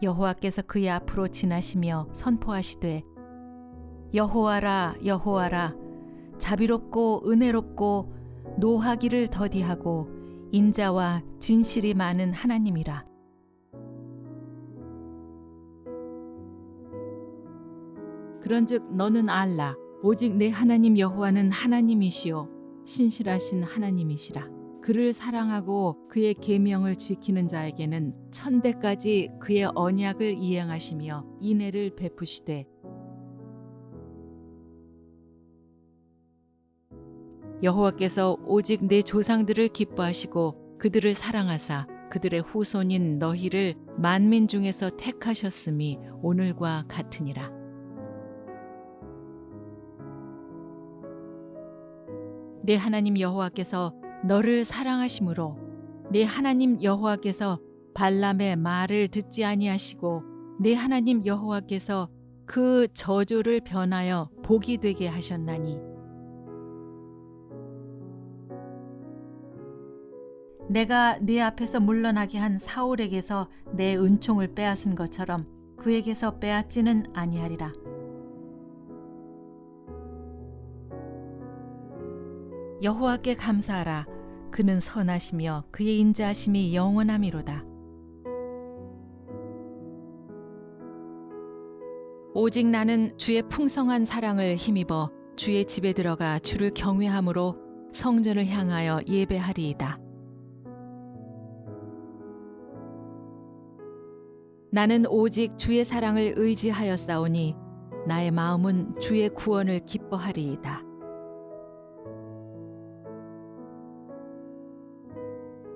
여호와께서 그의 앞으로 지나시며 선포하시되 여호와라 여호와라 자비롭고 은혜롭고 노하기를 더디하고 인자와 진실이 많은 하나님이라. 그런즉 너는 알라 오직 내 하나님 여호와는 하나님이시요 신실하신 하나님이시라. 그를 사랑하고 그의 계명을 지키는 자에게는 천대까지 그의 언약을 이행하시며 인애를 베푸시되 여호와께서 오직 내 조상들을 기뻐하시고 그들을 사랑하사 그들의 후손인 너희를 만민 중에서 택하셨음이 오늘과 같으니라. 내 하나님 여호와께서 너를 사랑하심으로 내 하나님 여호와께서 발람의 말을 듣지 아니하시고 내 하나님 여호와께서 그 저주를 변하여 복이 되게 하셨나니 내가 네 앞에서 물러나게 한 사울에게서 내 은총을 빼앗은 것처럼 그에게서 빼앗지는 아니하리라. 여호와께 감사하라. 그는 선하시며 그의 인자하심이 영원함이로다. 오직 나는 주의 풍성한 사랑을 힘입어 주의 집에 들어가 주를 경외함으로 성전을 향하여 예배하리이다. 나는 오직 주의 사랑을 의지하였사오니 나의 마음은 주의 구원을 기뻐하리이다.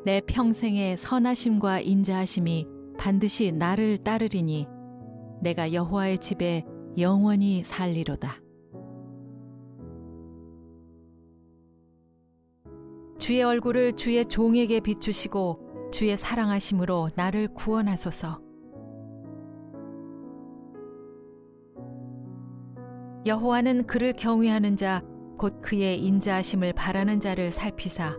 내 평생의 선하심과 인자하심이 반드시 나를 따르리니 내가 여호와의 집에 영원히 살리로다. 주의 얼굴을 주의 종에게 비추시고 주의 사랑하심으로 나를 구원하소서. 여호와는 그를 경외하는 자 곧 그의 인자하심을 바라는 자를 살피사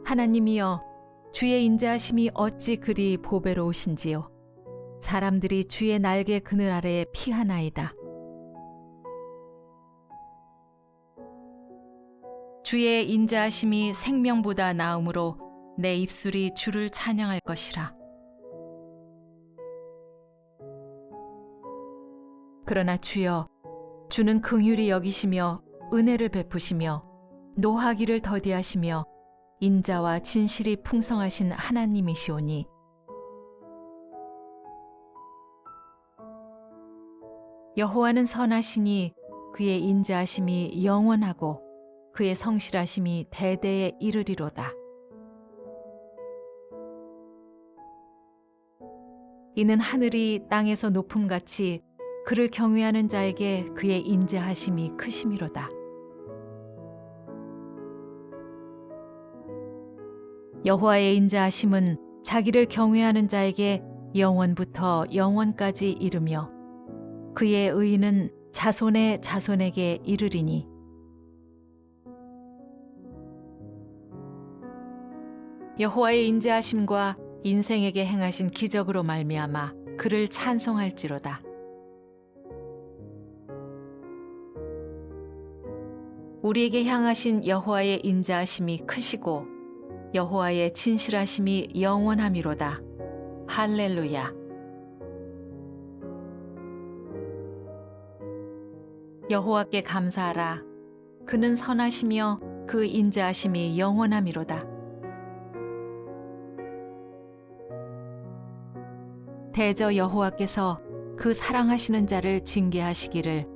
하나님이여 주의 인자하심이 어찌 그리 보배로우신지요. 사람들이 주의 날개 그늘 아래에 피하나이다. 주의 인자하심이 생명보다 나음으로 내 입술이 주를 찬양할 것이라. 그러나 주여 주는 긍휼히 여기시며 은혜를 베푸시며 노하기를 더디하시며 인자와 진실이 풍성하신 하나님이시오니 여호와는 선하시니 그의 인자하심이 영원하고 그의 성실하심이 대대에 이르리로다. 이는 하늘이 땅에서 높음같이 그를 경외하는 자에게 그의 인자하심이 크심이로다. 여호와의 인자하심은 자기를 경외하는 자에게 영원부터 영원까지 이르며 그의 의는 자손의 자손에게 이르리니 여호와의 인자하심과 인생에게 행하신 기적으로 말미암아 그를 찬송할지로다. 우리에게 향하신 여호와의 인자하심이 크시고 여호와의 진실하심이 영원함이로다. 할렐루야. 여호와께 감사하라. 그는 선하시며 그 인자하심이 영원함이로다. 대저 여호와께서 그 사랑하시는 자를 징계하시기를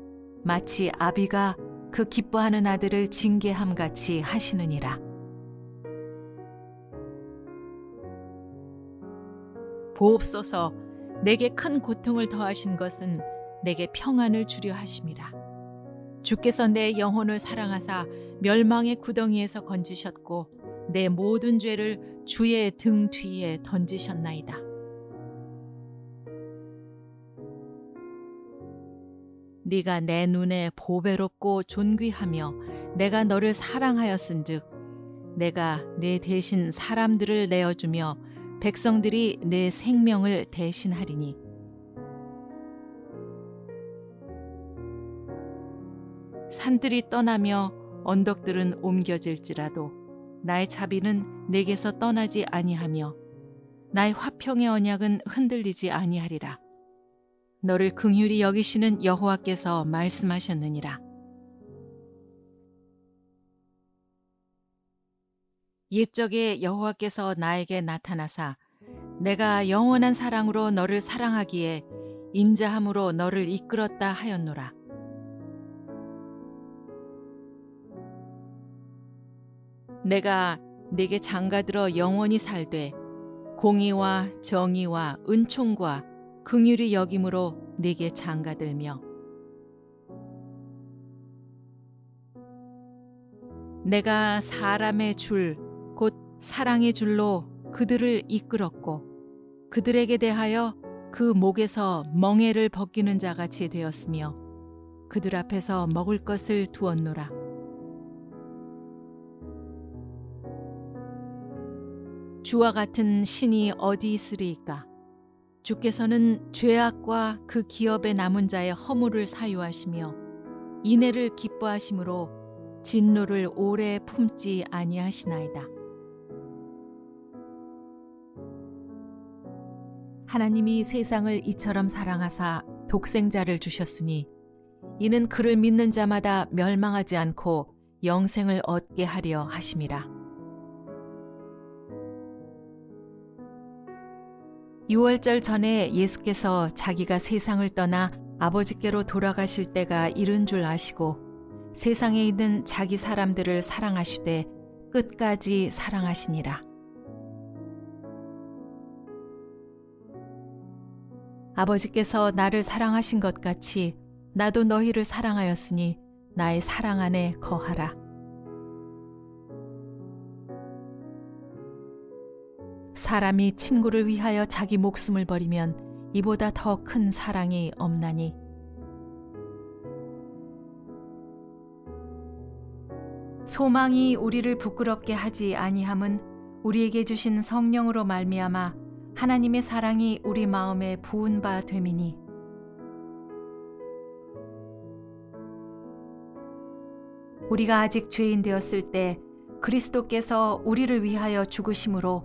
마치 아비가 그 기뻐하는 아들을 징계함같이 하시느니라. 보옵소서. 내게 큰 고통을 더하신 것은 내게 평안을 주려 하심이라. 주께서 내 영혼을 사랑하사 멸망의 구덩이에서 건지셨고 내 모든 죄를 주의 등 뒤에 던지셨나이다. 네가 내 눈에 보배롭고 존귀하며 내가 너를 사랑하였은즉 내가 내 대신 사람들을 내어주며 백성들이 내 생명을 대신하리니 산들이 떠나며 언덕들은 옮겨질지라도 나의 자비는 내게서 떠나지 아니하며 나의 화평의 언약은 흔들리지 아니하리라. 너를 긍휼히 여기시는 여호와께서 말씀하셨느니라. 옛적에 여호와께서 나에게 나타나사 내가 영원한 사랑으로 너를 사랑하기에 인자함으로 너를 이끌었다 하였노라. 내가 네게 장가들어 영원히 살되 공의와 정의와 은총과 긍휼히 여김으로 네게 장가들며 내가 사람의 줄 곧 사랑의 줄로 그들을 이끌었고 그들에게 대하여 그 목에서 멍에를 벗기는 자같이 되었으며 그들 앞에서 먹을 것을 두었노라. 주와 같은 신이 어디 있으리이까? 주께서는 죄악과 그 기업에 남은 자의 허물을 사유하시며 인애를 기뻐하심으로 진노를 오래 품지 아니하시나이다. 하나님이 세상을 이처럼 사랑하사 독생자를 주셨으니 이는 그를 믿는 자마다 멸망하지 않고 영생을 얻게 하려 하심이라. 유월절 전에 예수께서 자기가 세상을 떠나 아버지께로 돌아가실 때가 이른 줄 아시고 세상에 있는 자기 사람들을 사랑하시되 끝까지 사랑하시니라. 아버지께서 나를 사랑하신 것 같이 나도 너희를 사랑하였으니 나의 사랑 안에 거하라. 사람이 친구를 위하여 자기 목숨을 버리면 이보다 더 큰 사랑이 없나니. 소망이 우리를 부끄럽게 하지 아니함은 우리에게 주신 성령으로 말미암아 하나님의 사랑이 우리 마음에 부은 바 됨이니. 우리가 아직 죄인 되었을 때 그리스도께서 우리를 위하여 죽으심으로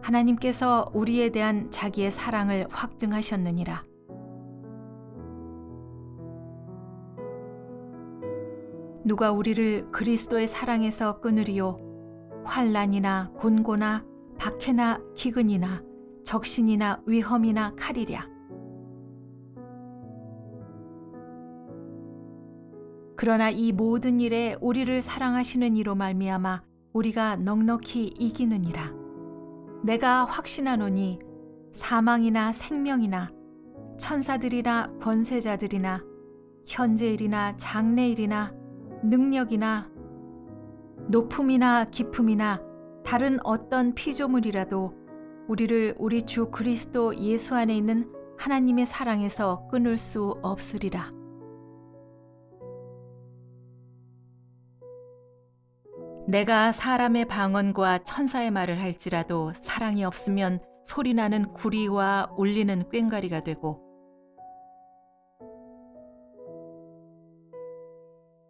하나님께서 우리에 대한 자기의 사랑을 확증하셨느니라. 누가 우리를 그리스도의 사랑에서 끊으리요? 환난이나 곤고나 박해나 기근이나 적신이나 위험이나 칼이랴. 그러나 이 모든 일에 우리를 사랑하시는 이로 말미암아 우리가 넉넉히 이기느니라. 내가 확신하노니 사망이나 생명이나 천사들이나 권세자들이나 현재일이나 장래일이나 능력이나 높음이나 깊음이나 다른 어떤 피조물이라도 우리를 우리 주 그리스도 예수 안에 있는 하나님의 사랑에서 끊을 수 없으리라. 내가 사람의 방언과 천사의 말을 할지라도 사랑이 없으면 소리나는 구리와 울리는 꽹과리가 되고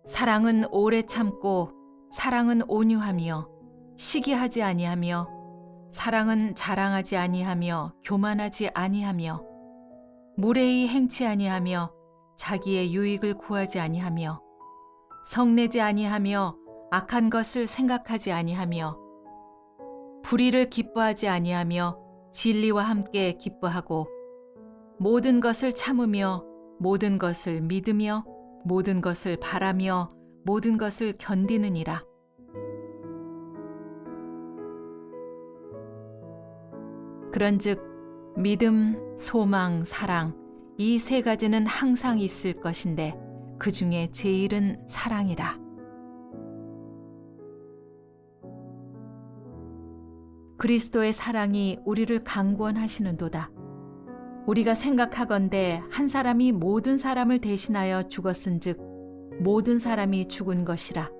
사랑은 오래 참고 사랑은 온유하며 시기하지 아니하며 사랑은 자랑하지 아니하며 교만하지 아니하며 무례히 행치 아니하며 자기의 유익을 구하지 아니하며 성내지 아니하며 악한 것을 생각하지 아니하며 불의를 기뻐하지 아니하며 진리와 함께 기뻐하고 모든 것을 참으며 모든 것을 믿으며 모든 것을 바라며 모든 것을 견디느니라. 그런즉 믿음, 소망, 사랑 이 세 가지는 항상 있을 것인데 그 중에 제일은 사랑이라. 그리스도의 사랑이 우리를 강권하시는도다. 우리가 생각하건대 한 사람이 모든 사람을 대신하여 죽었은즉 모든 사람이 죽은 것이라.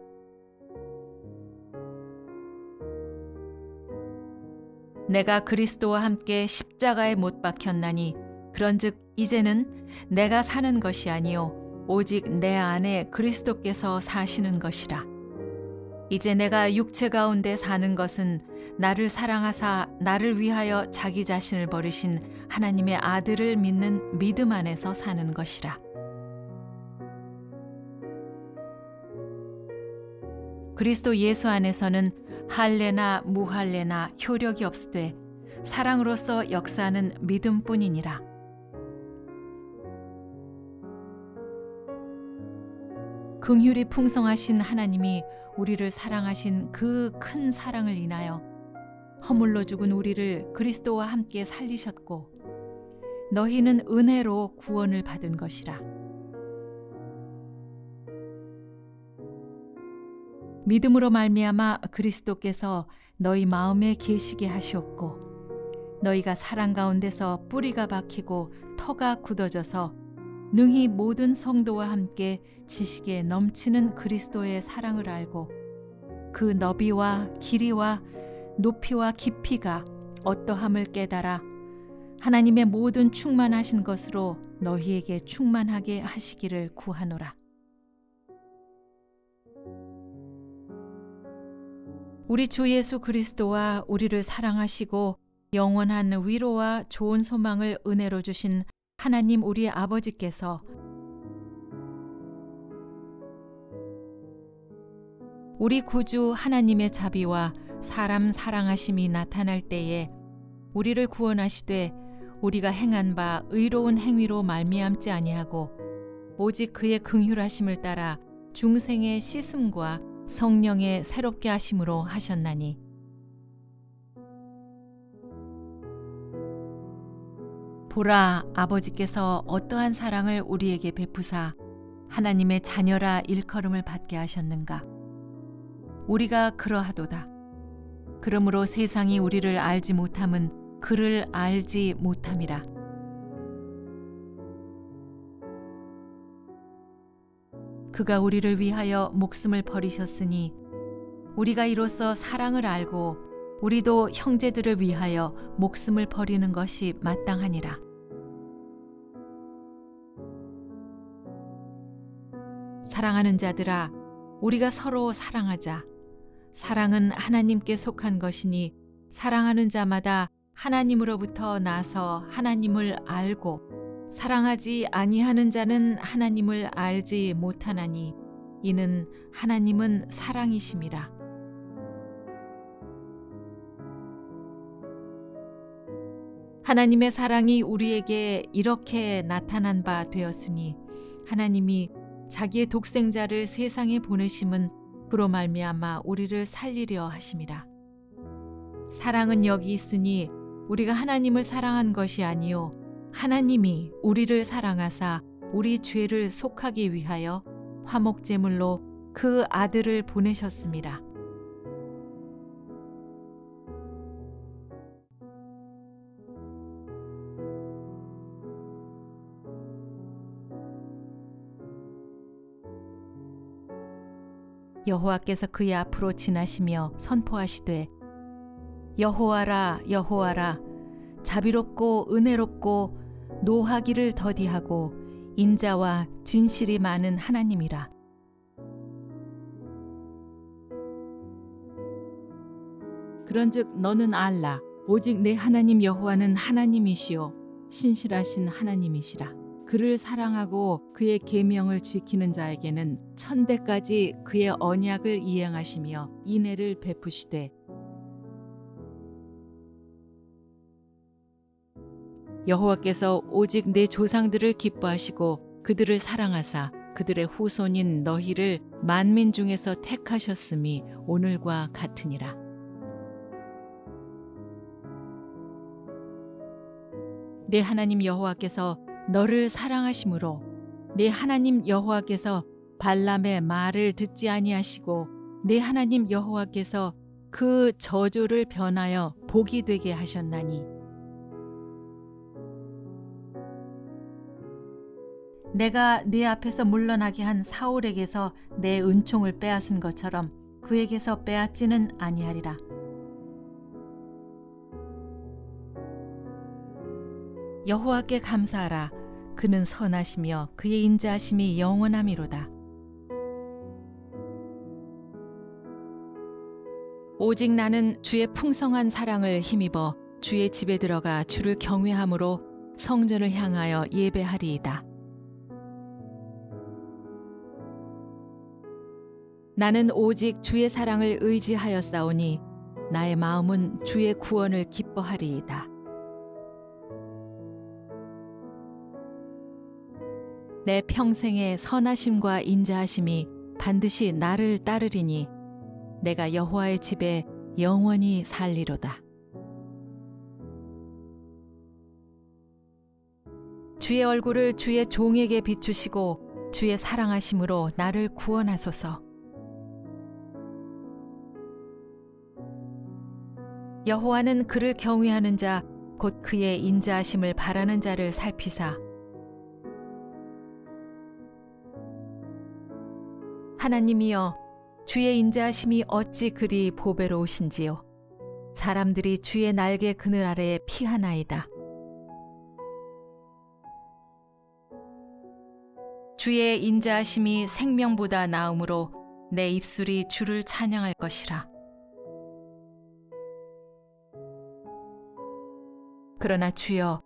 내가 그리스도와 함께 십자가에 못 박혔나니 그런즉 이제는 내가 사는 것이 아니요 오직 내 안에 그리스도께서 사시는 것이라. 이제 내가 육체 가운데 사는 것은 나를 사랑하사 나를 위하여 자기 자신을 버리신 하나님의 아들을 믿는 믿음 안에서 사는 것이라. 그리스도 예수 안에서는 할례나 무할례나 효력이 없으되 사랑으로서 역사하는 믿음뿐이니라. 긍휼이 풍성하신 하나님이 우리를 사랑하신 그 큰 사랑을 인하여 허물로 죽은 우리를 그리스도와 함께 살리셨고 너희는 은혜로 구원을 받은 것이라. 믿음으로 말미암아 그리스도께서 너희 마음에 계시게 하시옵고 너희가 사랑 가운데서 뿌리가 박히고 터가 굳어져서 능히 모든 성도와 함께 지식에 넘치는 그리스도의 사랑을 알고 그 너비와 길이와 높이와 깊이가 어떠함을 깨달아 하나님의 모든 충만하신 것으로 너희에게 충만하게 하시기를 구하노라. 우리 주 예수 그리스도와 우리를 사랑하시고 영원한 위로와 좋은 소망을 은혜로 주신 하나님 우리 아버지께서 우리 구주 하나님의 자비와 사람 사랑하심이 나타날 때에 우리를 구원하시되 우리가 행한 바 의로운 행위로 말미암지 아니하고 오직 그의 긍휼하심을 따라 중생의 씻음과 성령의 새롭게 하심으로 하셨나니 보라 아버지께서 어떠한 사랑을 우리에게 베푸사 하나님의 자녀라 일컬음을 받게 하셨는가. 우리가 그러하도다. 그러므로 세상이 우리를 알지 못함은 그를 알지 못함이라. 그가 우리를 위하여 목숨을 버리셨으니 우리가 이로써 사랑을 알고 우리도 형제들을 위하여 목숨을 버리는 것이 마땅하니라. 사랑하는 자들아, 우리가 서로 사랑하자. 사랑은 하나님께 속한 것이니 사랑하는 자마다 하나님으로부터 나서 하나님을 알고 사랑하지 아니하는 자는 하나님을 알지 못하나니 이는 하나님은 사랑이심이라. 하나님의 사랑이 우리에게 이렇게 나타난 바 되었으니 하나님이 자기의 독생자를 세상에 보내심은 그로 말미암아 우리를 살리려 하심이라. 사랑은 여기 있으니 우리가 하나님을 사랑한 것이 아니요 하나님이 우리를 사랑하사 우리 죄를 속하기 위하여 화목제물로 그 아들을 보내셨음이라. 여호와께서 그의 앞으로 지나시며 선포하시되 여호와라 여호와라 자비롭고 은혜롭고 노하기를 더디하고 인자와 진실이 많은 하나님이라. 그런즉 너는 알라 오직 내 하나님 여호와는 하나님이시요 신실하신 하나님이시라. 그를 사랑하고 그의 계명을 지키는 자에게는 천대까지 그의 언약을 이행하시며 인애를 베푸시되 여호와께서 오직 내 조상들을 기뻐하시고 그들을 사랑하사 그들의 후손인 너희를 만민 중에서 택하셨음이 오늘과 같으니라. 내 하나님 여호와께서 너를 사랑하심으로 내 하나님 여호와께서 발람의 말을 듣지 아니하시고 내 하나님 여호와께서 그 저주를 변하여 복이 되게 하셨나니 내가 네 앞에서 물러나게 한 사울에게서 내 은총을 빼앗은 것처럼 그에게서 빼앗지는 아니하리라. 여호와께 감사하라. 그는 선하시며 그의 인자하심이 영원함이로다. 오직 나는 주의 풍성한 사랑을 힘입어 주의 집에 들어가 주를 경외함으로 성전을 향하여 예배하리이다. 나는 오직 주의 사랑을 의지하였사오니 나의 마음은 주의 구원을 기뻐하리이다. 내 평생의 선하심과 인자하심이 반드시 나를 따르리니 내가 여호와의 집에 영원히 살리로다. 주의 얼굴을 주의 종에게 비추시고 주의 사랑하심으로 나를 구원하소서. 여호와는 그를 경외하는 자 곧 그의 인자하심을 바라는 자를 살피사 하나님이여 주의 인자하심이 어찌 그리 보배로우신지요. 사람들이 주의 날개 그늘 아래에 피하나이다. 주의 인자하심이 생명보다 나음으로 내 입술이 주를 찬양할 것이라. 그러나 주여,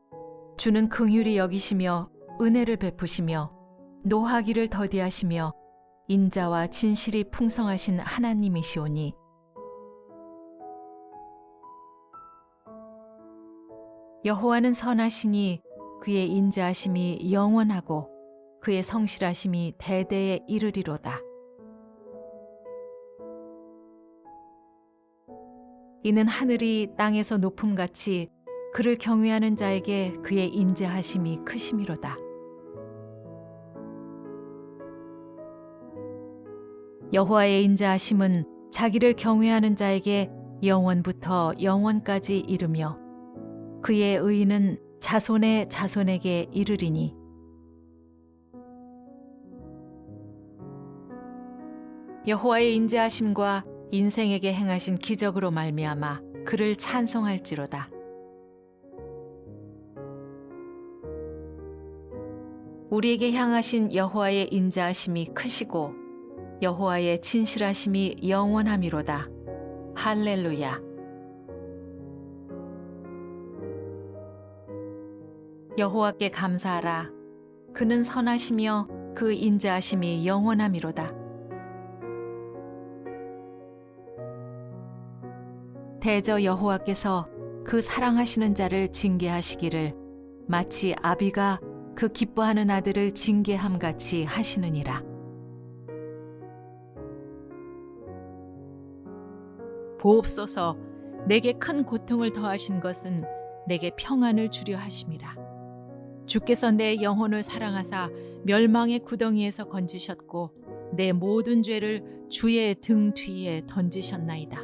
주는 긍휼히 여기시며 은혜를 베푸시며 노하기를 더디하시며 인자와 진실이 풍성하신 하나님이시오니 여호와는 선하시니 그의 인자하심이 영원하고 그의 성실하심이 대대에 이르리로다. 이는 하늘이 땅에서 높음같이 그를 경외하는 자에게 그의 인자하심이 크심이로다. 여호와의 인자하심은 자기를 경외하는 자에게 영원부터 영원까지 이르며 그의 의는 자손의 자손에게 이르리니 여호와의 인자하심과 인생에게 행하신 기적으로 말미암아 그를 찬송할지로다. 우리에게 향하신 여호와의 인자하심이 크시고 여호와의 진실하심이 영원함이로다. 할렐루야. 여호와께 감사하라. 그는 선하시며 그 인자하심이 영원함이로다. 대저 여호와께서 그 사랑하시는 자를 징계하시기를 마치 아비가 그 기뻐하는 아들을 징계함같이 하시느니라. 보옵소서. 내게 큰 고통을 더하신 것은 내게 평안을 주려 하심이라. 주께서 내 영혼을 사랑하사 멸망의 구덩이에서 건지셨고 내 모든 죄를 주의 등 뒤에 던지셨나이다.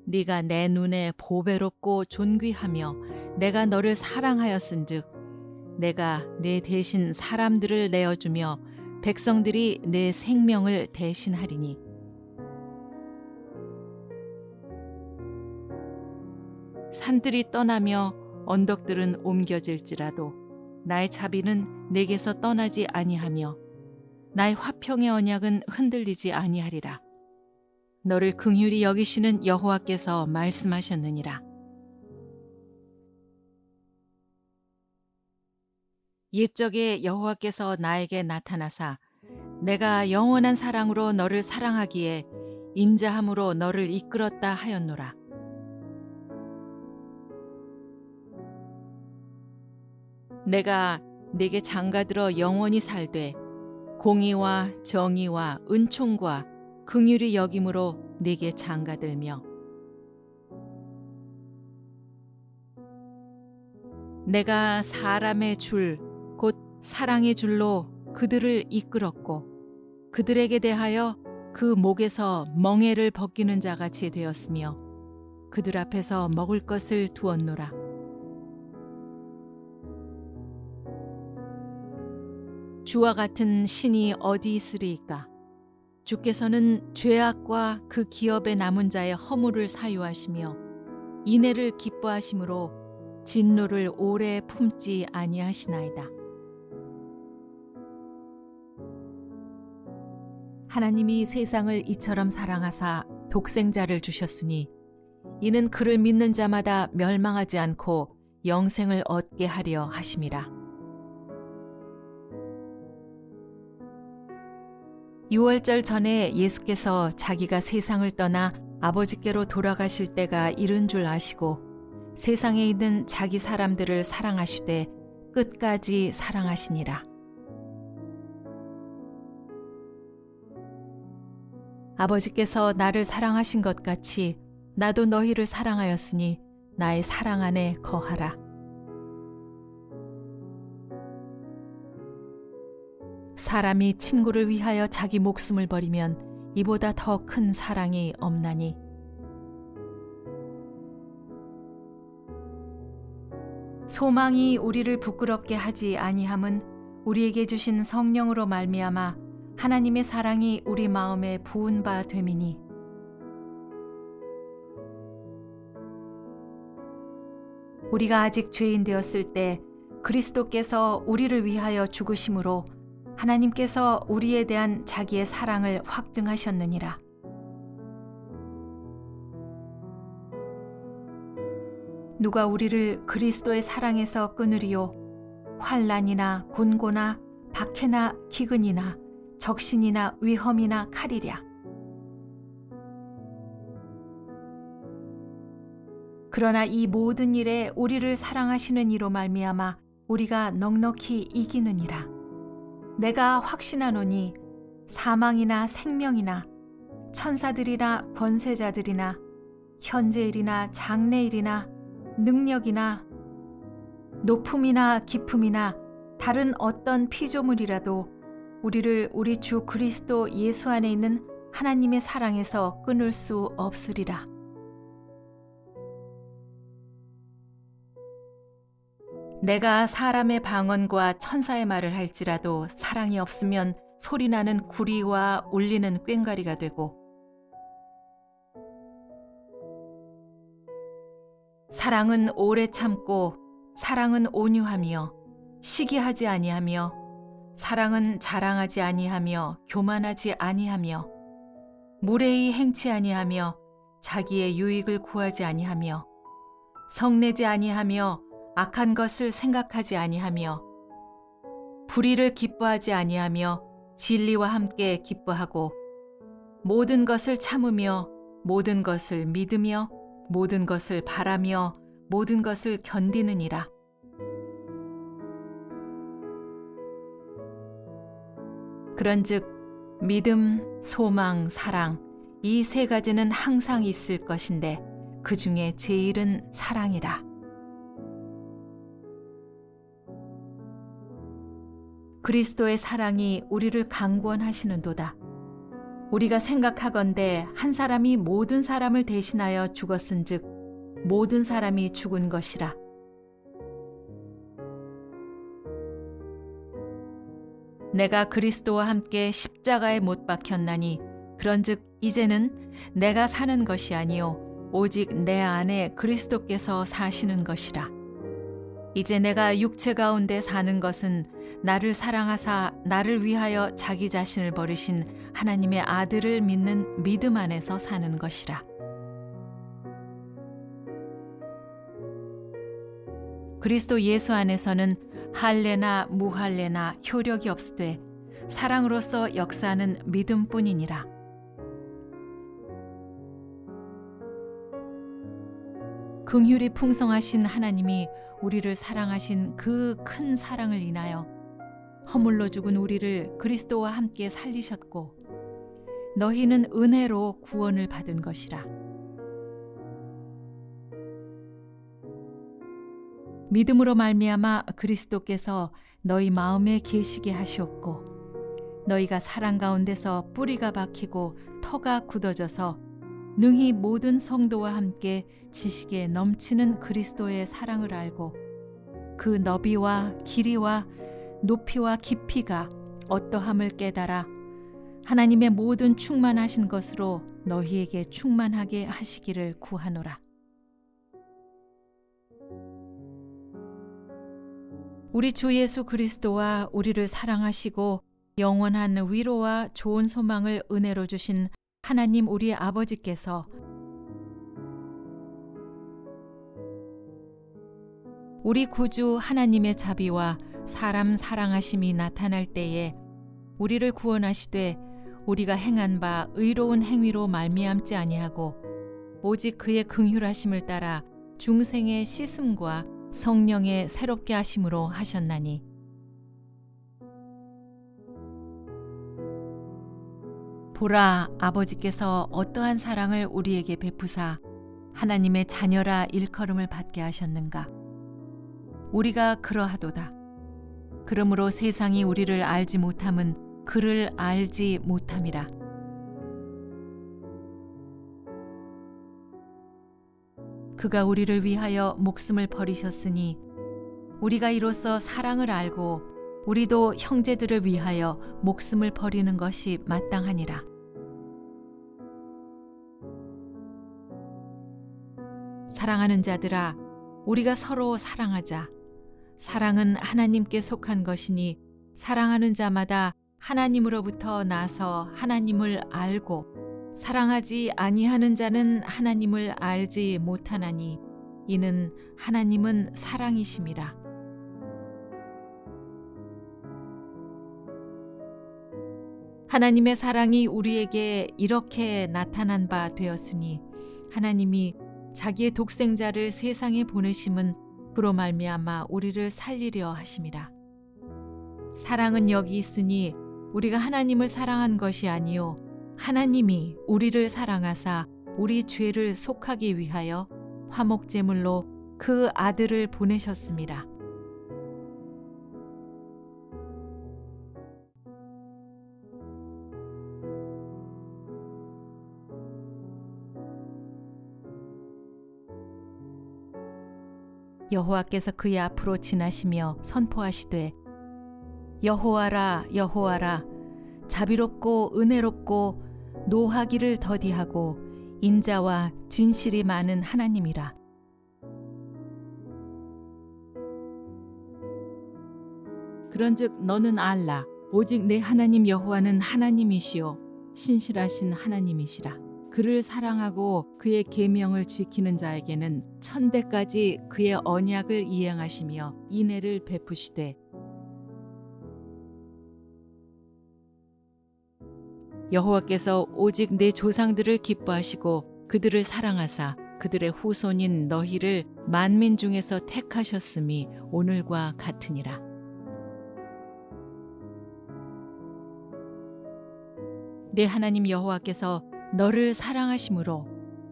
네가 내 눈에 보배롭고 존귀하며 내가 너를 사랑하였은즉 내가 네 대신 사람들을 내어주며 백성들이 내 생명을 대신하리니 산들이 떠나며 언덕들은 옮겨질지라도 나의 자비는 내게서 떠나지 아니하며 나의 화평의 언약은 흔들리지 아니하리라. 너를 긍휼히 여기시는 여호와께서 말씀하셨느니라. 옛적에 여호와께서 나에게 나타나사 내가 영원한 사랑으로 너를 사랑하기에 인자함으로 너를 이끌었다 하였노라. 내가 네게 장가들어 영원히 살되 공의와 정의와 은총과 긍휼히 여김으로 네게 장가들며 내가 사람의 줄 곧 사랑의 줄로 그들을 이끌었고 그들에게 대하여 그 목에서 멍에를 벗기는 자같이 되었으며 그들 앞에서 먹을 것을 두었노라. 주와 같은 신이 어디 있으리이까? 주께서는 죄악과 그 기업에 남은 자의 허물을 사유하시며 인애를 기뻐하심으로 진노를 오래 품지 아니하시나이다. 하나님이 세상을 이처럼 사랑하사 독생자를 주셨으니 이는 그를 믿는 자마다 멸망하지 않고 영생을 얻게 하려 하심이라. 유월절 전에 예수께서 자기가 세상을 떠나 아버지께로 돌아가실 때가 이른 줄 아시고 세상에 있는 자기 사람들을 사랑하시되 끝까지 사랑하시니라. 아버지께서 나를 사랑하신 것 같이 나도 너희를 사랑하였으니 나의 사랑 안에 거하라. 사람이 친구를 위하여 자기 목숨을 버리면 이보다 더 큰 사랑이 없나니. 소망이 우리를 부끄럽게 하지 아니함은 우리에게 주신 성령으로 말미암아 하나님의 사랑이 우리 마음에 부은 바 됨이니. 우리가 아직 죄인 되었을 때 그리스도께서 우리를 위하여 죽으심으로 하나님께서 우리에 대한 자기의 사랑을 확증하셨느니라. 누가 우리를 그리스도의 사랑에서 끊으리요? 환난이나 곤고나 박해나 기근이나 적신이나 위험이나 칼이랴. 그러나 이 모든 일에 우리를 사랑하시는 이로 말미암아 우리가 넉넉히 이기느니라. 내가 확신하노니 사망이나 생명이나 천사들이나 권세자들이나 현재일이나 장래일이나 능력이나 높음이나 깊음이나 다른 어떤 피조물이라도 우리를 우리 주 그리스도 예수 안에 있는 하나님의 사랑에서 끊을 수 없으리라. 내가 사람의 방언과 천사의 말을 할지라도 사랑이 없으면 소리나는 구리와 울리는 꽹과리가 되고, 사랑은 오래 참고 사랑은 온유하며 시기하지 아니하며 사랑은 자랑하지 아니하며 교만하지 아니하며 무례히 행치 아니하며 자기의 유익을 구하지 아니하며 성내지 아니하며 악한 것을 생각하지 아니하며 불의를 기뻐하지 아니하며 진리와 함께 기뻐하고 모든 것을 참으며 모든 것을 믿으며 모든 것을 바라며 모든 것을 견디느니라. 그런즉 믿음, 소망, 사랑 이 세 가지는 항상 있을 것인데 그 중에 제일은 사랑이라. 그리스도의 사랑이 우리를 강권하시는도다. 우리가 생각하건대 한 사람이 모든 사람을 대신하여 죽었은즉 모든 사람이 죽은 것이라. 내가 그리스도와 함께 십자가에 못 박혔나니 그런즉 이제는 내가 사는 것이 아니요 오직 내 안에 그리스도께서 사시는 것이라. 이제 내가 육체 가운데 사는 것은 나를 사랑하사 나를 위하여 자기 자신을 버리신 하나님의 아들을 믿는 믿음 안에서 사는 것이라. 그리스도 예수 안에서는 할례나 무할례나 효력이 없으되 사랑으로서 역사하는 믿음뿐이니라. 긍휼이 풍성하신 하나님이 우리를 사랑하신 그 큰 사랑을 인하여 허물로 죽은 우리를 그리스도와 함께 살리셨고 너희는 은혜로 구원을 받은 것이라. 믿음으로 말미암아 그리스도께서 너희 마음에 계시게 하시옵고 너희가 사랑 가운데서 뿌리가 박히고 터가 굳어져서 능히 모든 성도와 함께 지식에 넘치는 그리스도의 사랑을 알고 그 너비와 길이와 높이와 깊이가 어떠함을 깨달아 하나님의 모든 충만하신 것으로 너희에게 충만하게 하시기를 구하노라. 우리 주 예수 그리스도와 우리를 사랑하시고 영원한 위로와 좋은 소망을 은혜로 주신 하나님 우리 아버지께서 우리 구주 하나님의 자비와 사람 사랑하심이 나타날 때에 우리를 구원하시되 우리가 행한 바 의로운 행위로 말미암지 아니하고 오직 그의 긍휼하심을 따라 중생의 씻음과 성령의 새롭게 하심으로 하셨나니 보라 아버지께서 어떠한 사랑을 우리에게 베푸사 하나님의 자녀라 일컬음을 받게 하셨는가. 우리가 그러하도다. 그러므로 세상이 우리를 알지 못함은 그를 알지 못함이라. 그가 우리를 위하여 목숨을 버리셨으니 우리가 이로써 사랑을 알고 우리도 형제들을 위하여 목숨을 버리는 것이 마땅하니라. 사랑하는 자들아, 우리가 서로 사랑하자. 사랑은 하나님께 속한 것이니 사랑하는 자마다 하나님으로부터 나서 하나님을 알고 사랑하지 아니하는 자는 하나님을 알지 못하나니 이는 하나님은 사랑이심이라. 하나님의 사랑이 우리에게 이렇게 나타난 바 되었으니 하나님이 자기의 독생자를 세상에 보내심은 그로 말미암아 우리를 살리려 하심이라. 사랑은 여기 있으니 우리가 하나님을 사랑한 것이 아니요 하나님이 우리를 사랑하사 우리 죄를 속하기 위하여 화목제물로 그 아들을 보내셨습니다. 여호와께서 그의 앞으로 지나시며 선포하시되 여호와라 여호와라 자비롭고 은혜롭고 노하기를 더디하고 인자와 진실이 많은 하나님이라. 그런즉 너는 알라 오직 내 하나님 여호와는 하나님이시요 신실하신 하나님이시라. 그를 사랑하고 그의 계명을 지키는 자에게는 천대까지 그의 언약을 이행하시며 인애를 베푸시되 여호와께서 오직 내 조상들을 기뻐하시고 그들을 사랑하사 그들의 후손인 너희를 만민 중에서 택하셨음이 오늘과 같으니라. 내 하나님 여호와께서 너를 사랑하심으로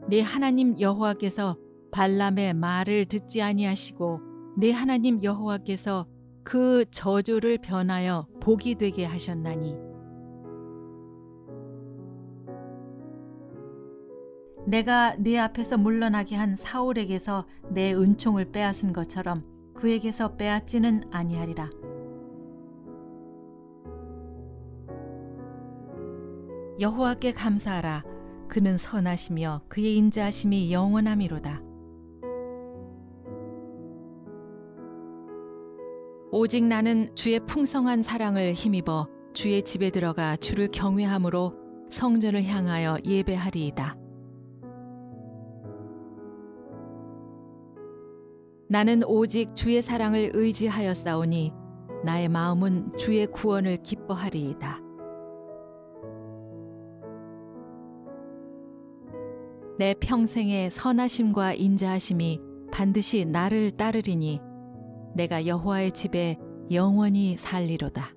내 하나님 여호와께서 발람의 말을 듣지 아니하시고 내 하나님 여호와께서 그 저주를 변하여 복이 되게 하셨나니 내가 네 앞에서 물러나게 한 사울에게서 내 은총을 빼앗은 것처럼 그에게서 빼앗지는 아니하리라. 여호와께 감사하라. 그는 선하시며 그의 인자하심이 영원함이로다. 오직 나는 주의 풍성한 사랑을 힘입어 주의 집에 들어가 주를 경외함으로 성전을 향하여 예배하리이다. 나는 오직 주의 사랑을 의지하였사오니 나의 마음은 주의 구원을 기뻐하리이다. 내 평생의 선하심과 인자하심이 반드시 나를 따르리니 내가 여호와의 집에 영원히 살리로다.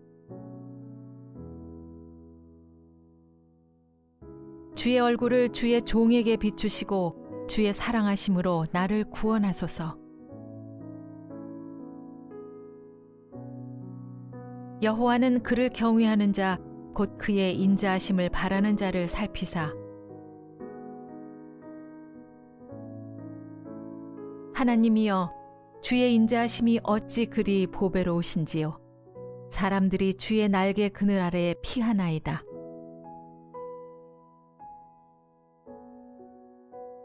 주의 얼굴을 주의 종에게 비추시고 주의 사랑하심으로 나를 구원하소서. 여호와는 그를 경외하는 자 곧 그의 인자하심을 바라는 자를 살피사 하나님이여 주의 인자하심이 어찌 그리 보배로우신지요. 사람들이 주의 날개 그늘 아래에 피하나이다.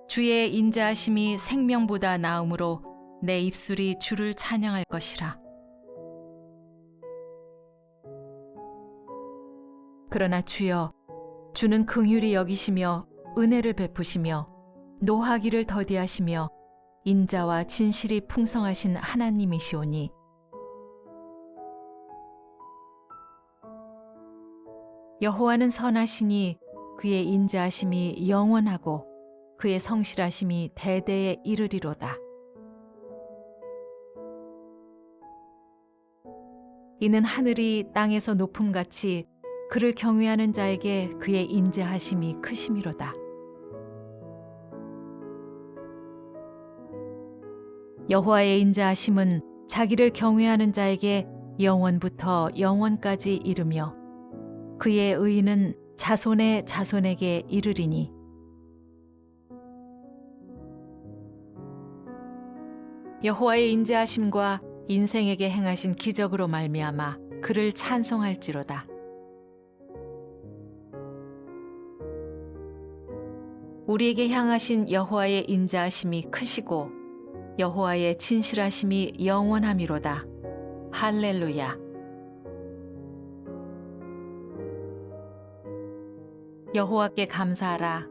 주의 인자하심이 생명보다 나음으로 내 입술이 주를 찬양할 것이라. 그러나 주여, 주는 긍휼히 여기시며 은혜를 베푸시며 노하기를 더디하시며 인자와 진실이 풍성하신 하나님이시오니 여호와는 선하시니 그의 인자하심이 영원하고 그의 성실하심이 대대에 이르리로다. 이는 하늘이 땅에서 높음같이 그를 경외하는 자에게 그의 인자하심이 크심이로다. 여호와의 인자하심은 자기를 경외하는 자에게 영원부터 영원까지 이르며 그의 의는 자손의 자손에게 이르리니 여호와의 인자하심과 인생에게 행하신 기적으로 말미암아 그를 찬송할지로다. 우리에게 향하신 여호와의 인자하심이 크시고 여호와의 진실하심이 영원함이로다. 할렐루야. 여호와께 감사하라.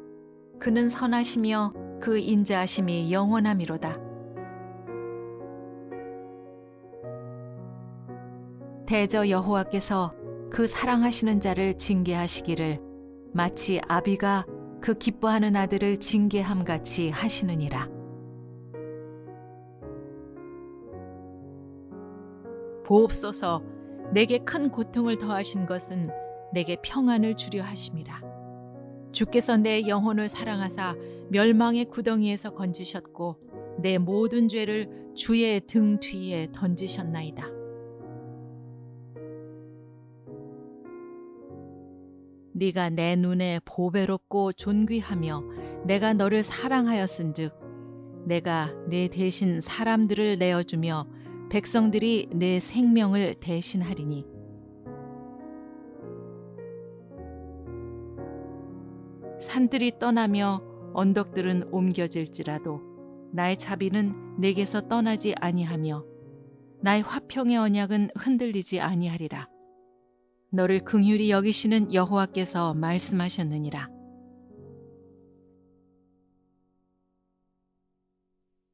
그는 선하시며 그 인자하심이 영원함이로다. 대저 여호와께서 그 사랑하시는 자를 징계하시기를 마치 아비가 그 기뻐하는 아들을 징계함같이 하시느니라. 보옵소서, 내게 큰 고통을 더하신 것은 내게 평안을 주려 하심이라. 주께서 내 영혼을 사랑하사 멸망의 구덩이에서 건지셨고 내 모든 죄를 주의 등 뒤에 던지셨나이다. 네가 내 눈에 보배롭고 존귀하며 내가 너를 사랑하였은즉 내가 네 대신 사람들을 내어주며 백성들이 내 생명을 대신하리니 산들이 떠나며 언덕들은 옮겨질지라도 나의 자비는 내게서 떠나지 아니하며 나의 화평의 언약은 흔들리지 아니하리라. 너를 긍휼히 여기시는 여호와께서 말씀하셨느니라.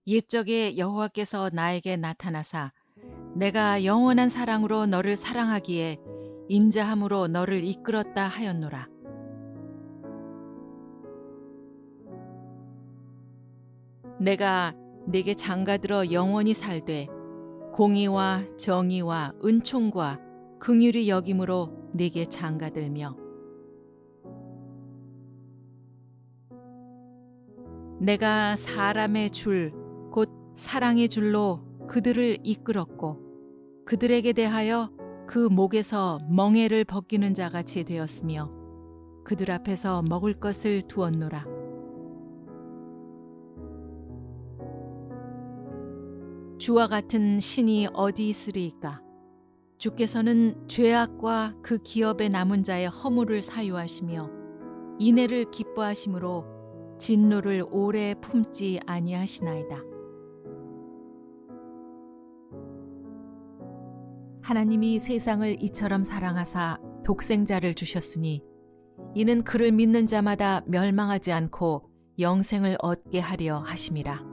옛적에 여호와께서 나에게 나타나사 내가 영원한 사랑으로 너를 사랑하기에 인자함으로 너를 이끌었다 하였노라. 내가 네게 장가들어 영원히 살되 공의와 정의와 은총과 긍휼히 여김으로 네게 장가들며 내가 사람의 줄 곧 사랑의 줄로 그들을 이끌었고 그들에게 대하여 그 목에서 멍에를 벗기는 자같이 되었으며 그들 앞에서 먹을 것을 두었노라. 주와 같은 신이 어디 있으리이까? 주께서는 죄악과 그 기업에 남은 자의 허물을 사유하시며 인애를 기뻐하심으로 진노를 오래 품지 아니하시나이다. 하나님이 세상을 이처럼 사랑하사 독생자를 주셨으니 이는 그를 믿는 자마다 멸망하지 않고 영생을 얻게 하려 하심이라.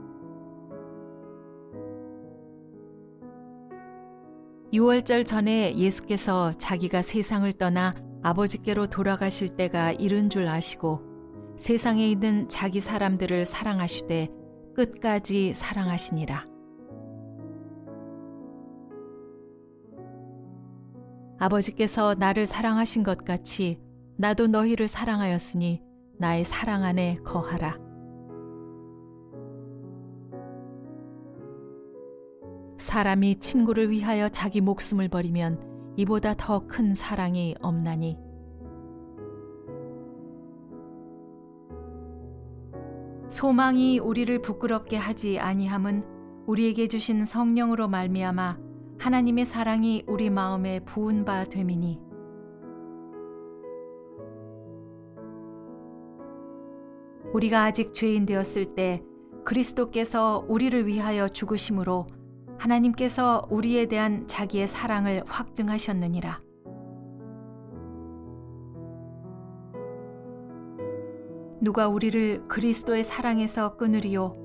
유월절 전에 예수께서 자기가 세상을 떠나 아버지께로 돌아가실 때가 이른 줄 아시고 세상에 있는 자기 사람들을 사랑하시되 끝까지 사랑하시니라. 아버지께서 나를 사랑하신 것 같이 나도 너희를 사랑하였으니 나의 사랑 안에 거하라. 사람이 친구를 위하여 자기 목숨을 버리면 이보다 더 큰 사랑이 없나니. 소망이 우리를 부끄럽게 하지 아니함은 우리에게 주신 성령으로 말미암아 하나님의 사랑이 우리 마음에 부은 바 됨이니. 우리가 아직 죄인 되었을 때 그리스도께서 우리를 위하여 죽으심으로 하나님께서 우리에 대한 자기의 사랑을 확증하셨느니라. 누가 우리를 그리스도의 사랑에서 끊으리요?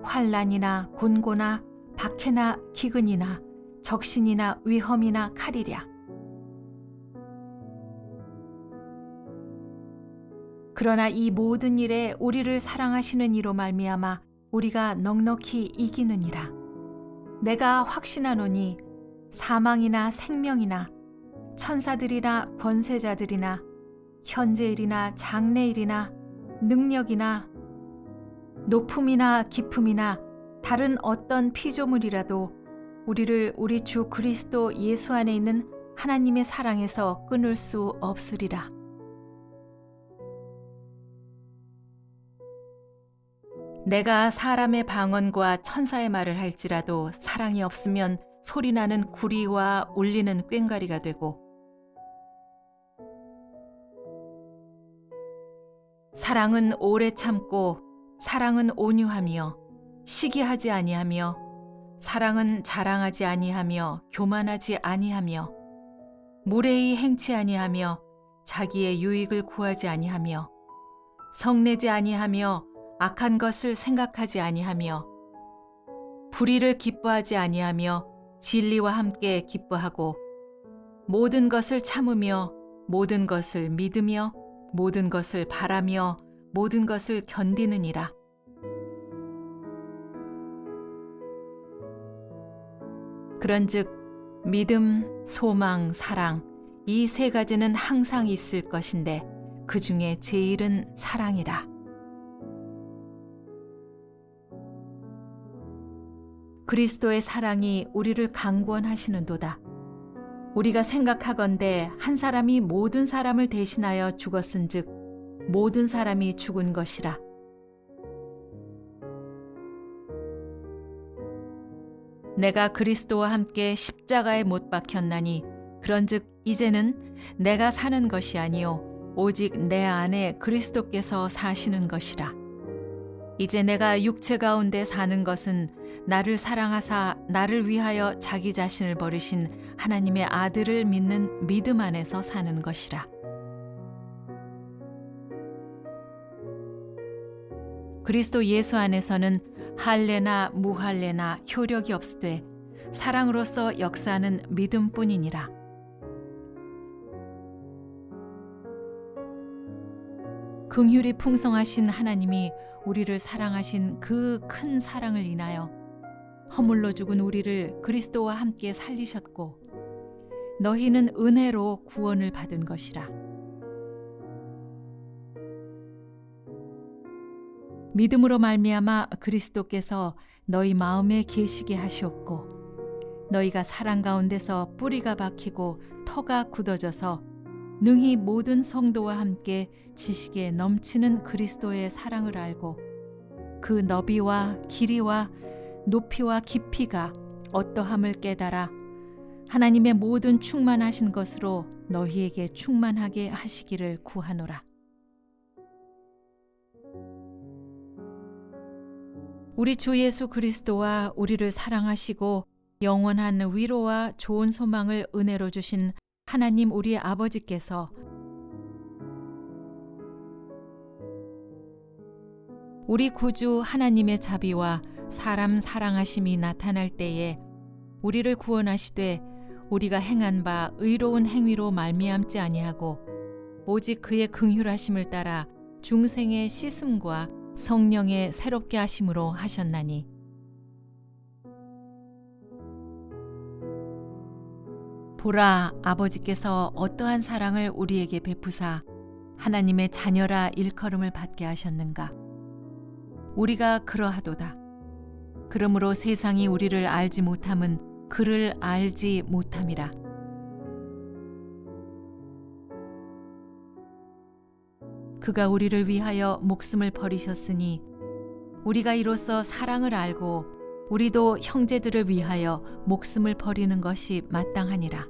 환난이나 곤고나 박해나 기근이나 적신이나 위험이나 칼이랴. 그러나 이 모든 일에 우리를 사랑하시는 이로 말미암아 우리가 넉넉히 이기느니라. 내가 확신하노니 사망이나 생명이나 천사들이나 권세자들이나 현재일이나 장래일이나 능력이나 높음이나 깊음이나 다른 어떤 피조물이라도 우리를 우리 주 그리스도 예수 안에 있는 하나님의 사랑에서 끊을 수 없으리라. 내가 사람의 방언과 천사의 말을 할지라도 사랑이 없으면 소리나는 구리와 울리는 꽹과리가 되고, 사랑은 오래 참고 사랑은 온유하며 시기하지 아니하며 사랑은 자랑하지 아니하며 교만하지 아니하며 무례히 행치 아니하며 자기의 유익을 구하지 아니하며 성내지 아니하며 악한 것을 생각하지 아니하며 불의를 기뻐하지 아니하며 진리와 함께 기뻐하고 모든 것을 참으며 모든 것을 믿으며 모든 것을 바라며 모든 것을 견디느니라. 그런즉 믿음, 소망, 사랑 이 세 가지는 항상 있을 것인데 그 중에 제일은 사랑이라. 그리스도의 사랑이 우리를 강권하시는도다. 우리가 생각하건대 한 사람이 모든 사람을 대신하여 죽었은즉 모든 사람이 죽은 것이라. 내가 그리스도와 함께 십자가에 못 박혔나니 그런즉 이제는 내가 사는 것이 아니요 오직 내 안에 그리스도께서 사시는 것이라. 이제 내가 육체 가운데 사는 것은 나를 사랑하사 나를 위하여 자기 자신을 버리신 하나님의 아들을 믿는 믿음 안에서 사는 것이라. 그리스도 예수 안에서는 할례나 무할례나 효력이 없으되 사랑으로서 역사하는 믿음뿐이니라. 긍휼이 풍성하신 하나님이 우리를 사랑하신 그 큰 사랑을 인하여 허물로 죽은 우리를 그리스도와 함께 살리셨고 너희는 은혜로 구원을 받은 것이라. 믿음으로 말미암아 그리스도께서 너희 마음에 계시게 하시옵고 너희가 사랑 가운데서 뿌리가 박히고 터가 굳어져서 능히 모든 성도와 함께 지식에 넘치는 그리스도의 사랑을 알고 그 너비와 길이와 높이와 깊이가 어떠함을 깨달아 하나님의 모든 충만하신 것으로 너희에게 충만하게 하시기를 구하노라. 우리 주 예수 그리스도와 우리를 사랑하시고 영원한 위로와 좋은 소망을 은혜로 주신 하나님 우리의 아버지께서 우리 구주 하나님의 자비와 사람 사랑하심이 나타날 때에 우리를 구원하시되 우리가 행한 바 의로운 행위로 말미암지 아니하고 오직 그의 긍휼하심을 따라 중생의 씻음과 성령의 새롭게 하심으로 하셨나니 보라 아버지께서 어떠한 사랑을 우리에게 베푸사 하나님의 자녀라 일컬음을 받게 하셨는가. 우리가 그러하도다. 그러므로 세상이 우리를 알지 못함은 그를 알지 못함이라. 그가 우리를 위하여 목숨을 버리셨으니 우리가 이로써 사랑을 알고 우리도 형제들을 위하여 목숨을 버리는 것이 마땅하니라.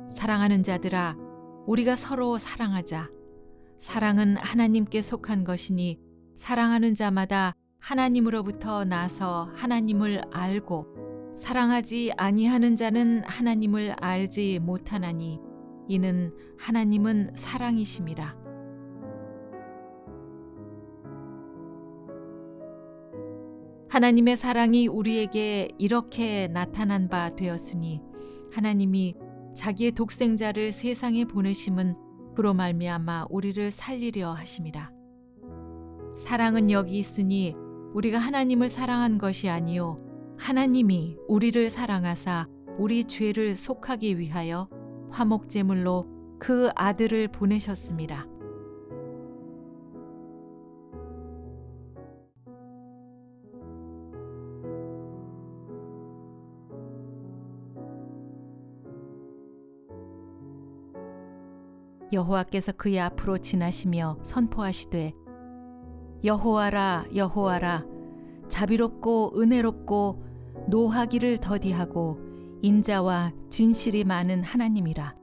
사랑하는 자들아, 우리가 서로 사랑하자. 사랑은 하나님께 속한 것이니 사랑하는 자마다 하나님으로부터 나서 하나님을 알고 사랑하지 아니하는 자는 하나님을 알지 못하나니 이는 하나님은 사랑이심이라. 하나님의 사랑이 우리에게 이렇게 나타난 바 되었으니 하나님이 자기의 독생자를 세상에 보내심은 그로 말미암아 우리를 살리려 하심이라. 사랑은 여기 있으니 우리가 하나님을 사랑한 것이 아니요 하나님이 우리를 사랑하사 우리 죄를 속하기 위하여 화목제물로 그 아들을 보내셨습니다. 여호와께서 그의 앞으로 지나시며 선포하시되 여호와라 여호와라 자비롭고 은혜롭고 노하기를 더디하고 인자와 진실이 많은 하나님이라.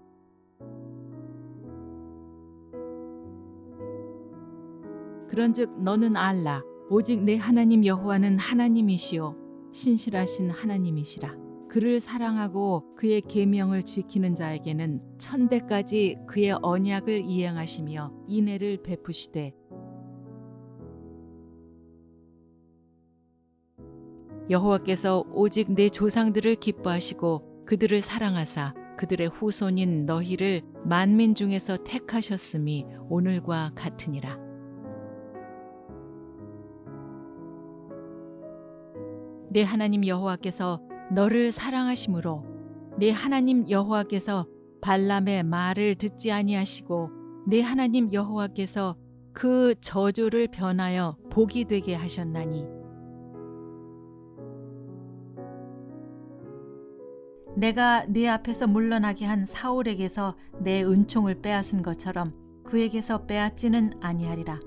그런즉 너는 알라 오직 내 하나님 여호와는 하나님이시요 신실하신 하나님이시라. 그를 사랑하고 그의 계명을 지키는 자에게는 천대까지 그의 언약을 이행하시며 인애를 베푸시되 여호와께서 오직 내 조상들을 기뻐하시고 그들을 사랑하사 그들의 후손인 너희를 만민 중에서 택하셨음이 오늘과 같으니라. 내 하나님 여호와께서 너를 사랑하심으로 내 하나님 여호와께서 발람의 말을 듣지 아니하시고 내 하나님 여호와께서 그 저주를 변하여 복이 되게 하셨나니 내가 네 앞에서 물러나게 한 사울에게서 내 은총을 빼앗은 것처럼 그에게서 빼앗지는 아니하리라.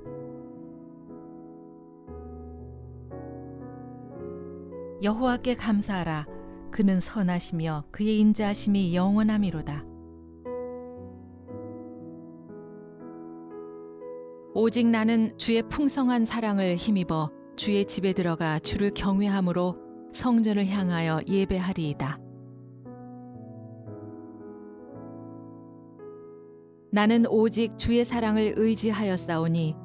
여호와께 감사하라. 그는 선하시며 그의 인자하심이 영원함이로다. 오직 나는 주의 풍성한 사랑을 힘입어 주의 집에 들어가 주를 경외함으로 성전을 향하여 예배하리이다. 나는 오직 주의 사랑을 의지하였사오니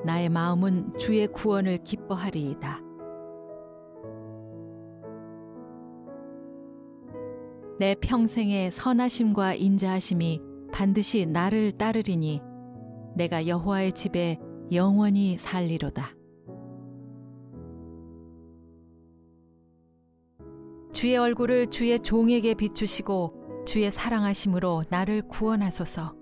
나의 마음은 주의 구원을 기뻐하리이다. 내 평생의 선하심과 인자하심이 반드시 나를 따르리니 내가 여호와의 집에 영원히 살리로다. 주의 얼굴을 주의 종에게 비추시고 주의 사랑하심으로 나를 구원하소서.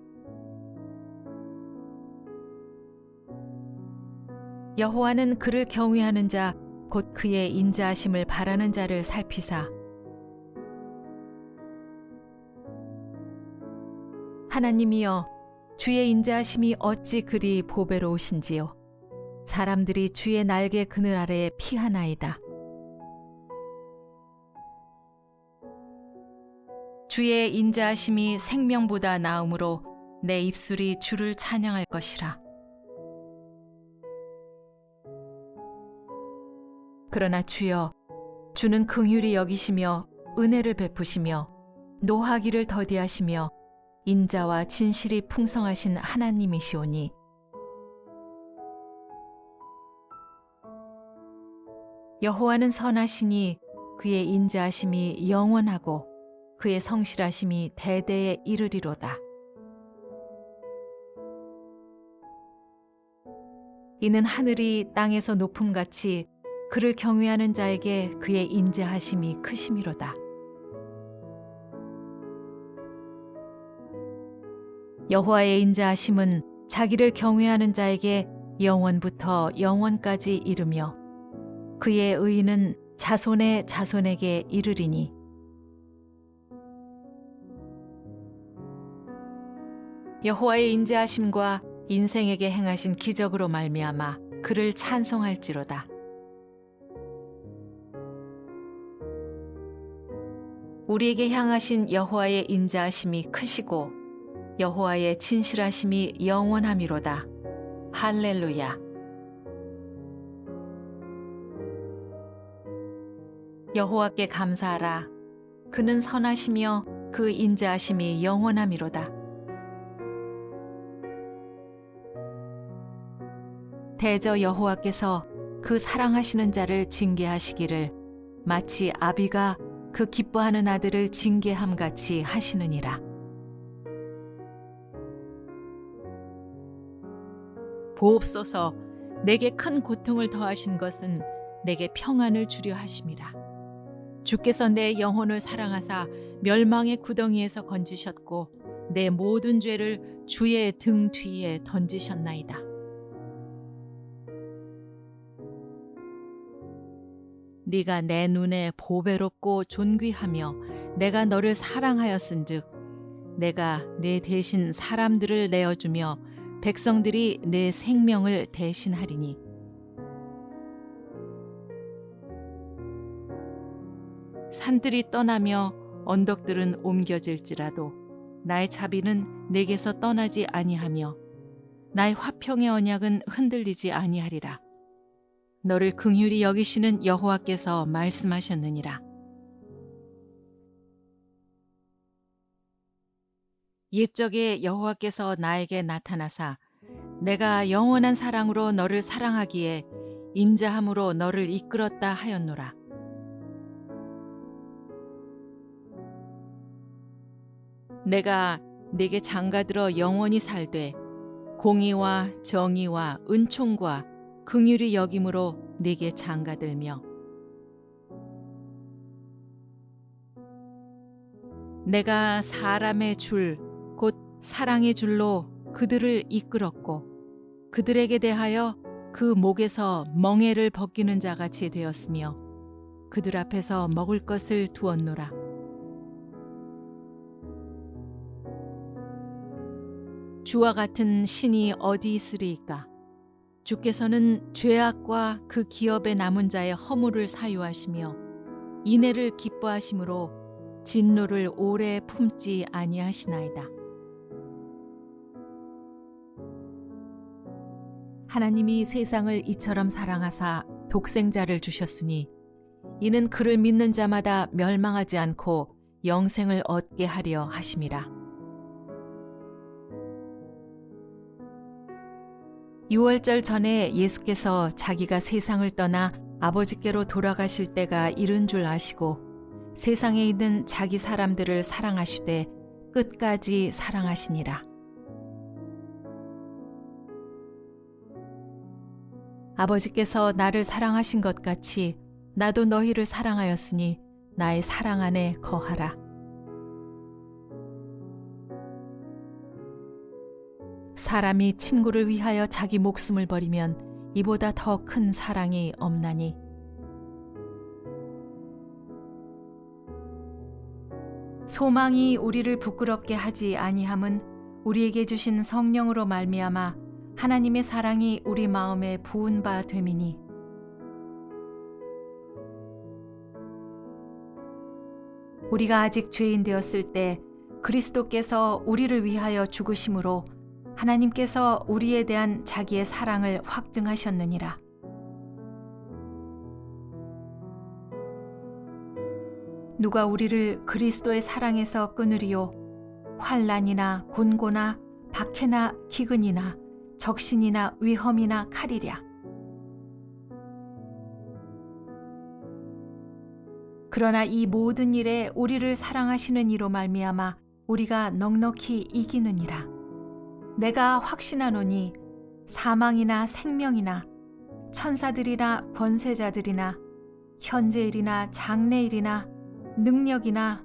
여호와는 그를 경외하는 자 곧 그의 인자하심을 바라는 자를 살피사 하나님이여 주의 인자하심이 어찌 그리 보배로우신지요. 사람들이 주의 날개 그늘 아래에 피하나이다. 주의 인자하심이 생명보다 나음으로 내 입술이 주를 찬양할 것이라. 그러나 주여 주는 긍휼히 여기시며 은혜를 베푸시며 노하기를 더디하시며 인자와 진실이 풍성하신 하나님이시오니 여호와는 선하시니 그의 인자하심이 영원하고 그의 성실하심이 대대에 이르리로다. 이는 하늘이 땅에서 높음같이 그를 경외하는 자에게 그의 인자하심이 크심이로다. 여호와의 인자하심은 자기를 경외하는 자에게 영원부터 영원까지 이르며 그의 의는 자손의 자손에게 이르리니 여호와의 인자하심과 인생에게 행하신 기적으로 말미암아 그를 찬송할지로다. 우리에게 향하신 여호와의 인자하심이 크시고 여호와의 진실하심이 영원함이로다. 할렐루야. 여호와께 감사하라. 그는 선하시며 그 인자하심이 영원함이로다. 대저 여호와께서 그 사랑하시는 자를 징계하시기를 마치 아비가 그 기뻐하는 아들을 징계함 같이 하시느니라. 보옵소서, 내게 큰 고통을 더하신 것은 내게 평안을 주려 하심이라. 주께서 내 영혼을 사랑하사 멸망의 구덩이에서 건지셨고 내 모든 죄를 주의 등 뒤에 던지셨나이다. 네가 내 눈에 보배롭고 존귀하며 내가 너를 사랑하였은즉 내가 내 대신 사람들을 내어주며 백성들이 내 생명을 대신하리니 산들이 떠나며 언덕들은 옮겨질지라도 나의 자비는 내게서 떠나지 아니하며 나의 화평의 언약은 흔들리지 아니하리라. 너를 긍휼히 여기시는 여호와께서 말씀하셨느니라. 옛적에 여호와께서 나에게 나타나사 내가 영원한 사랑으로 너를 사랑하기에 인자함으로 너를 이끌었다 하였노라. 내가 네게 장가들어 영원히 살되 공의와 정의와 은총과 긍휼히 여김으로 네게 장가들며 내가 사람의 줄 곧 사랑의 줄로 그들을 이끌었고 그들에게 대하여 그 목에서 멍에를 벗기는 자같이 되었으며 그들 앞에서 먹을 것을 두었노라. 주와 같은 신이 어디 있으리이까? 주께서는 죄악과 그 기업에 남은 자의 허물을 사유하시며 인애를 기뻐하심으로 진노를 오래 품지 아니하시나이다. 하나님이 세상을 이처럼 사랑하사 독생자를 주셨으니 이는 그를 믿는 자마다 멸망하지 않고 영생을 얻게 하려 하심이라. 유월절 전에 예수께서 자기가 세상을 떠나 아버지께로 돌아가실 때가 이른 줄 아시고 세상에 있는 자기 사람들을 사랑하시되 끝까지 사랑하시니라. 아버지께서 나를 사랑하신 것 같이 나도 너희를 사랑하였으니 나의 사랑 안에 거하라. 사람이 친구를 위하여 자기 목숨을 버리면 이보다 더 큰 사랑이 없나니. 소망이 우리를 부끄럽게 하지 아니함은 우리에게 주신 성령으로 말미암아 하나님의 사랑이 우리 마음에 부은 바 됨이니. 우리가 아직 죄인 되었을 때 그리스도께서 우리를 위하여 죽으심으로 하나님께서 우리에 대한 자기의 사랑을 확증하셨느니라. 누가 우리를 그리스도의 사랑에서 끊으리요? 환난이나 곤고나 박해나 기근이나 적신이나 위험이나 칼이랴. 그러나 이 모든 일에 우리를 사랑하시는 이로 말미암아 우리가 넉넉히 이기느니라. 내가 확신하노니 사망이나 생명이나 천사들이나 권세자들이나 현재일이나 장래일이나 능력이나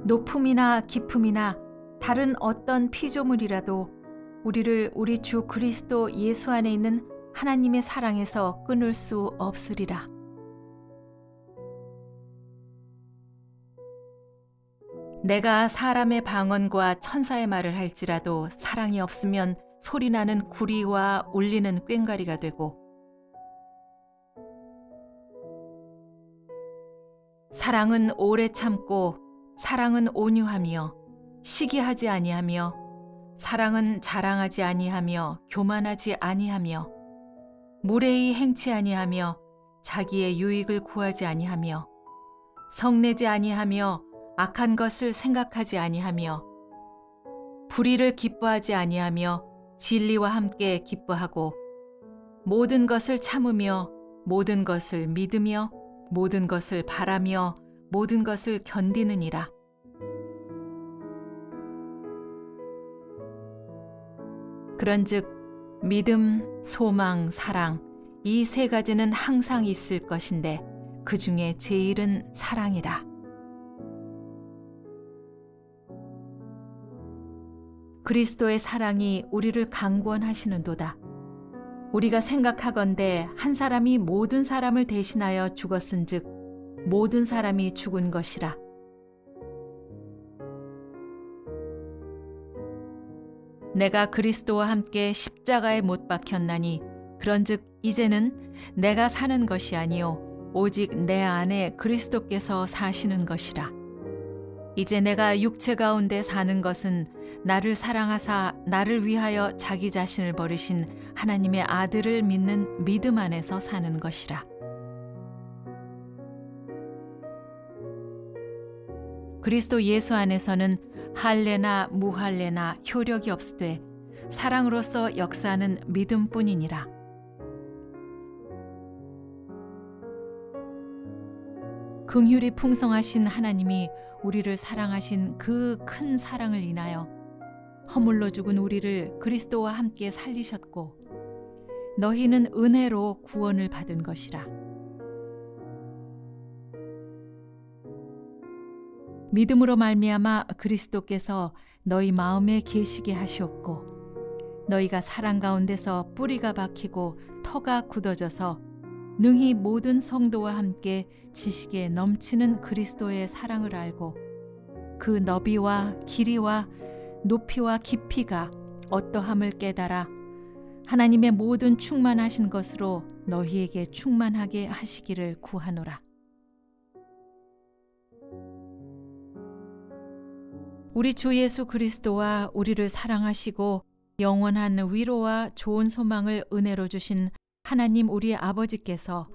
높음이나 깊음이나 다른 어떤 피조물이라도 우리를 우리 주 그리스도 예수 안에 있는 하나님의 사랑에서 끊을 수 없으리라. 내가 사람의 방언과 천사의 말을 할지라도 사랑이 없으면 소리나는 구리와 울리는 꽹과리가 되고, 사랑은 오래 참고 사랑은 온유하며 시기하지 아니하며 사랑은 자랑하지 아니하며 교만하지 아니하며 무례히 행치 아니하며 자기의 유익을 구하지 아니하며 성내지 아니하며 악한 것을 생각하지 아니하며 불의를 기뻐하지 아니하며 진리와 함께 기뻐하고 모든 것을 참으며 모든 것을 믿으며 모든 것을 바라며 모든 것을 견디느니라. 그런즉 믿음, 소망, 사랑 이 세 가지는 항상 있을 것인데 그 중에 제일은 사랑이라. 그리스도의 사랑이 우리를 강권하시는도다. 우리가 생각하건대 한 사람이 모든 사람을 대신하여 죽었은즉 모든 사람이 죽은 것이라. 내가 그리스도와 함께 십자가에 못 박혔나니 그런즉 이제는 내가 사는 것이 아니요 오직 내 안에 그리스도께서 사시는 것이라. 이제 내가 육체 가운데 사는 것은 나를 사랑하사 나를 위하여 자기 자신을 버리신 하나님의 아들을 믿는 믿음 안에서 사는 것이라. 그리스도 예수 안에서는 할례나 무할례나 효력이 없으되 사랑으로서 역사하는 믿음뿐이니라. 긍휼이 풍성하신 하나님이 우리를 사랑하신 그 큰 사랑을 인하여 허물로 죽은 우리를 그리스도와 함께 살리셨고 너희는 은혜로 구원을 받은 것이라. 믿음으로 말미암아 그리스도께서 너희 마음에 계시게 하시옵고 너희가 사랑 가운데서 뿌리가 박히고 터가 굳어져서 능히 모든 성도와 함께 지식에 넘치는 그리스도의 사랑을 알고 그 너비와 길이와 높이와 깊이가 어떠함을 깨달아 하나님의 모든 충만하신 것으로 너희에게 충만하게 하시기를 구하노라. 우리 주 예수 그리스도와 우리를 사랑하시고 영원한 위로와 좋은 소망을 은혜로 주신 하나님 우리 아버지께서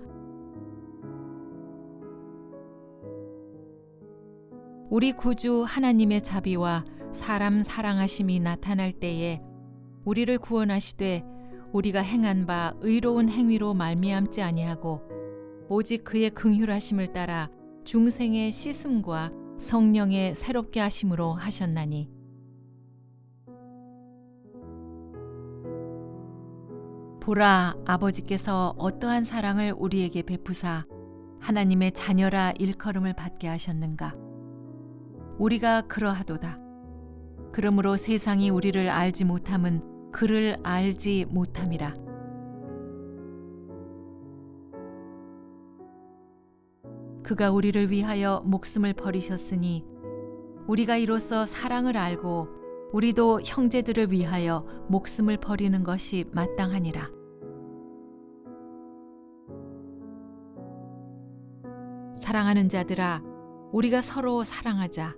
우리 구주 하나님의 자비와 사람 사랑하심이 나타날 때에 우리를 구원하시되 우리가 행한 바 의로운 행위로 말미암지 아니하고 오직 그의 긍휼하심을 따라 중생의 씻음과 성령의 새롭게 하심으로 하셨나니 보라 아버지께서 어떠한 사랑을 우리에게 베푸사 하나님의 자녀라 일컬음을 받게 하셨는가. 우리가 그러하도다. 그러므로 세상이 우리를 알지 못함은 그를 알지 못함이라. 그가 우리를 위하여 목숨을 버리셨으니 우리가 이로써 사랑을 알고 우리도 형제들을 위하여 목숨을 버리는 것이 마땅하니라. 사랑하는 자들아, 우리가 서로 사랑하자.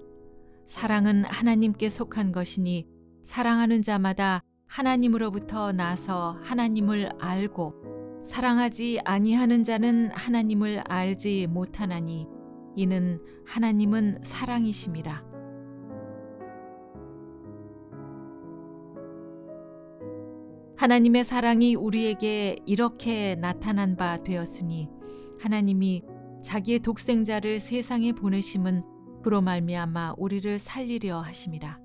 사랑은 하나님께 속한 것이니 사랑하는 자마다 하나님으로부터 나서 하나님을 알고 사랑하지 아니하는 자는 하나님을 알지 못하나니 이는 하나님은 사랑이심이라. 하나님의 사랑이 우리에게 이렇게 나타난 바 되었으니 하나님이 자기의 독생자를 세상에 보내심은 그로 말미암아 우리를 살리려 하심이라.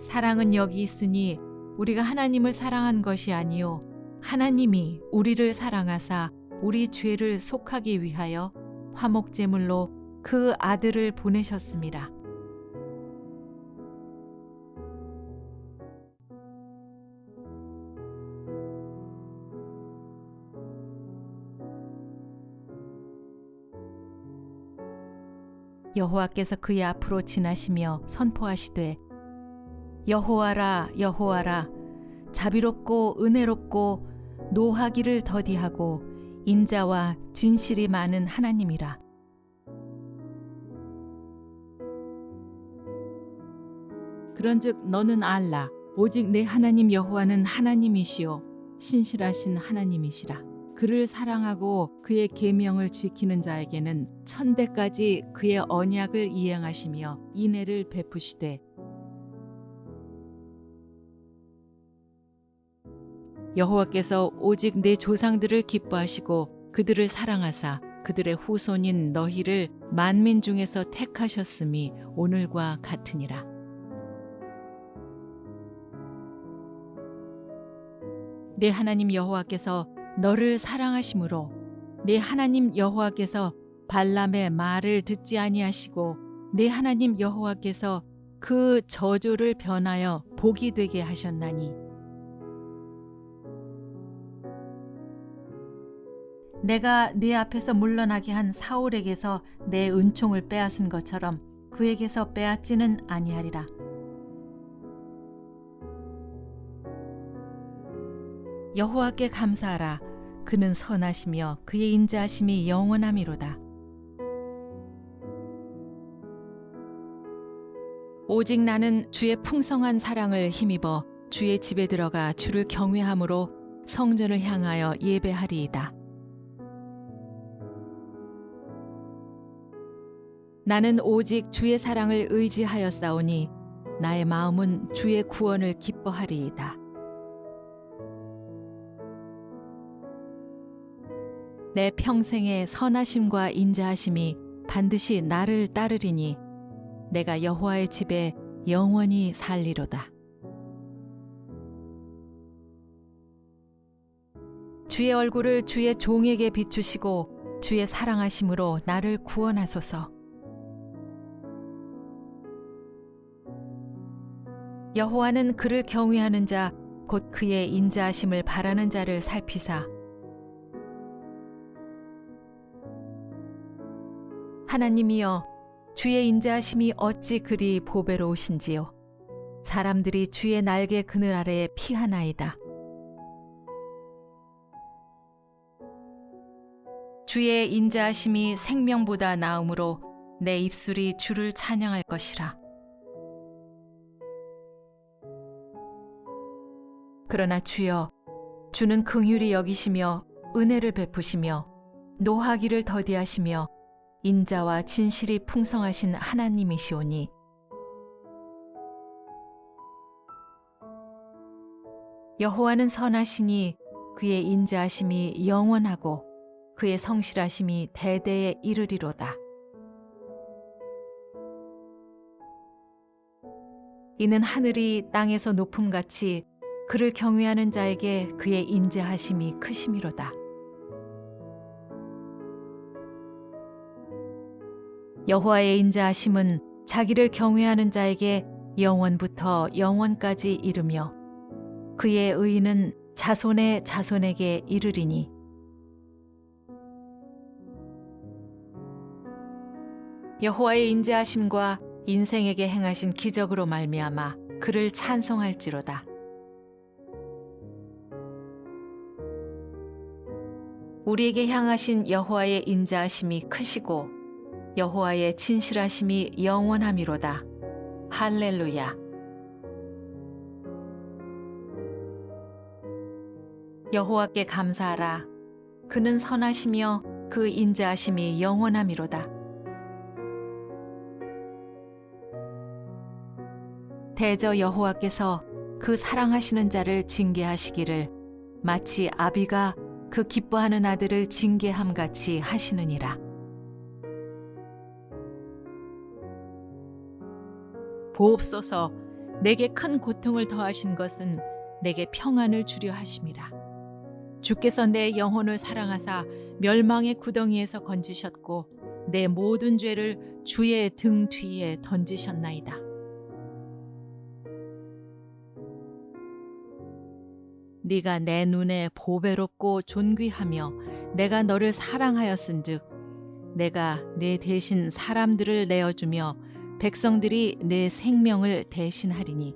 사랑은 여기 있으니 우리가 하나님을 사랑한 것이 아니요 하나님이 우리를 사랑하사 우리 죄를 속하기 위하여 화목제물로 그 아들을 보내셨습니다. 여호와께서 그의 앞으로 지나시며 선포하시되 여호와라 여호와라 자비롭고 은혜롭고 노하기를 더디하고 인자와 진실이 많은 하나님이라. 그런즉 너는 알라 오직 내 하나님 여호와는 하나님이시요 신실하신 하나님이시라. 그를 사랑하고 그의 계명을 지키는 자에게는 천대까지 그의 언약을 이행하시며 인애를 베푸시되 여호와께서 오직 내 조상들을 기뻐하시고 그들을 사랑하사 그들의 후손인 너희를 만민 중에서 택하셨음이 오늘과 같으니라. 내 하나님 여호와께서 너를 사랑하심으로 내 하나님 여호와께서 발람의 말을 듣지 아니하시고 내 하나님 여호와께서 그 저주를 변하여 복이 되게 하셨나니 내가 네 앞에서 물러나게 한 사울에게서 내 은총을 빼앗은 것처럼 그에게서 빼앗지는 아니하리라. 여호와께 감사하라. 그는 선하시며 그의 인자하심이 영원함이로다. 오직 나는 주의 풍성한 사랑을 힘입어 주의 집에 들어가 주를 경외함으로 성전을 향하여 예배하리이다. 나는 오직 주의 사랑을 의지하였사오니 나의 마음은 주의 구원을 기뻐하리이다. 내 평생의 선하심과 인자하심이 반드시 나를 따르리니 내가 여호와의 집에 영원히 살리로다. 주의 얼굴을 주의 종에게 비추시고 주의 사랑하심으로 나를 구원하소서. 여호와는 그를 경외하는 자 곧 그의 인자하심을 바라는 자를 살피사 하나님이여 주의 인자하심이 어찌 그리 보배로우신지요. 사람들이 주의 날개 그늘 아래에 피하나이다. 주의 인자하심이 생명보다 나음으로 내 입술이 주를 찬양할 것이라. 그러나 주여, 주는 긍휼히 여기시며 은혜를 베푸시며 노하기를 더디하시며 인자와 진실이 풍성하신 하나님이시오니 여호와는 선하시니 그의 인자하심이 영원하고 그의 성실하심이 대대에 이르리로다. 이는 하늘이 땅에서 높음같이 그를 경외하는 자에게 그의 인자하심이 크심이로다. 여호와의 인자하심은 자기를 경외하는 자에게 영원부터 영원까지 이르며 그의 의는 자손의 자손에게 이르리니 여호와의 인자하심과 인생에게 행하신 기적으로 말미암아 그를 찬송할지로다. 우리에게 향하신 여호와의 인자하심이 크시고 여호와의 진실하심이 영원함이로다. 할렐루야. 여호와께 감사하라. 그는 선하시며 그 인자하심이 영원함이로다. 대저 여호와께서 그 사랑하시는 자를 징계하시기를 마치 아비가 그 기뻐하는 아들을 징계함같이 하시느니라. 보옵소서. 내게 큰 고통을 더하신 것은 내게 평안을 주려 하심이라. 주께서 내 영혼을 사랑하사 멸망의 구덩이에서 건지셨고 내 모든 죄를 주의 등 뒤에 던지셨나이다. 네가 내 눈에 보배롭고 존귀하며 내가 너를 사랑하였은즉 내가 내 대신 사람들을 내어주며 백성들이 내 생명을 대신하리니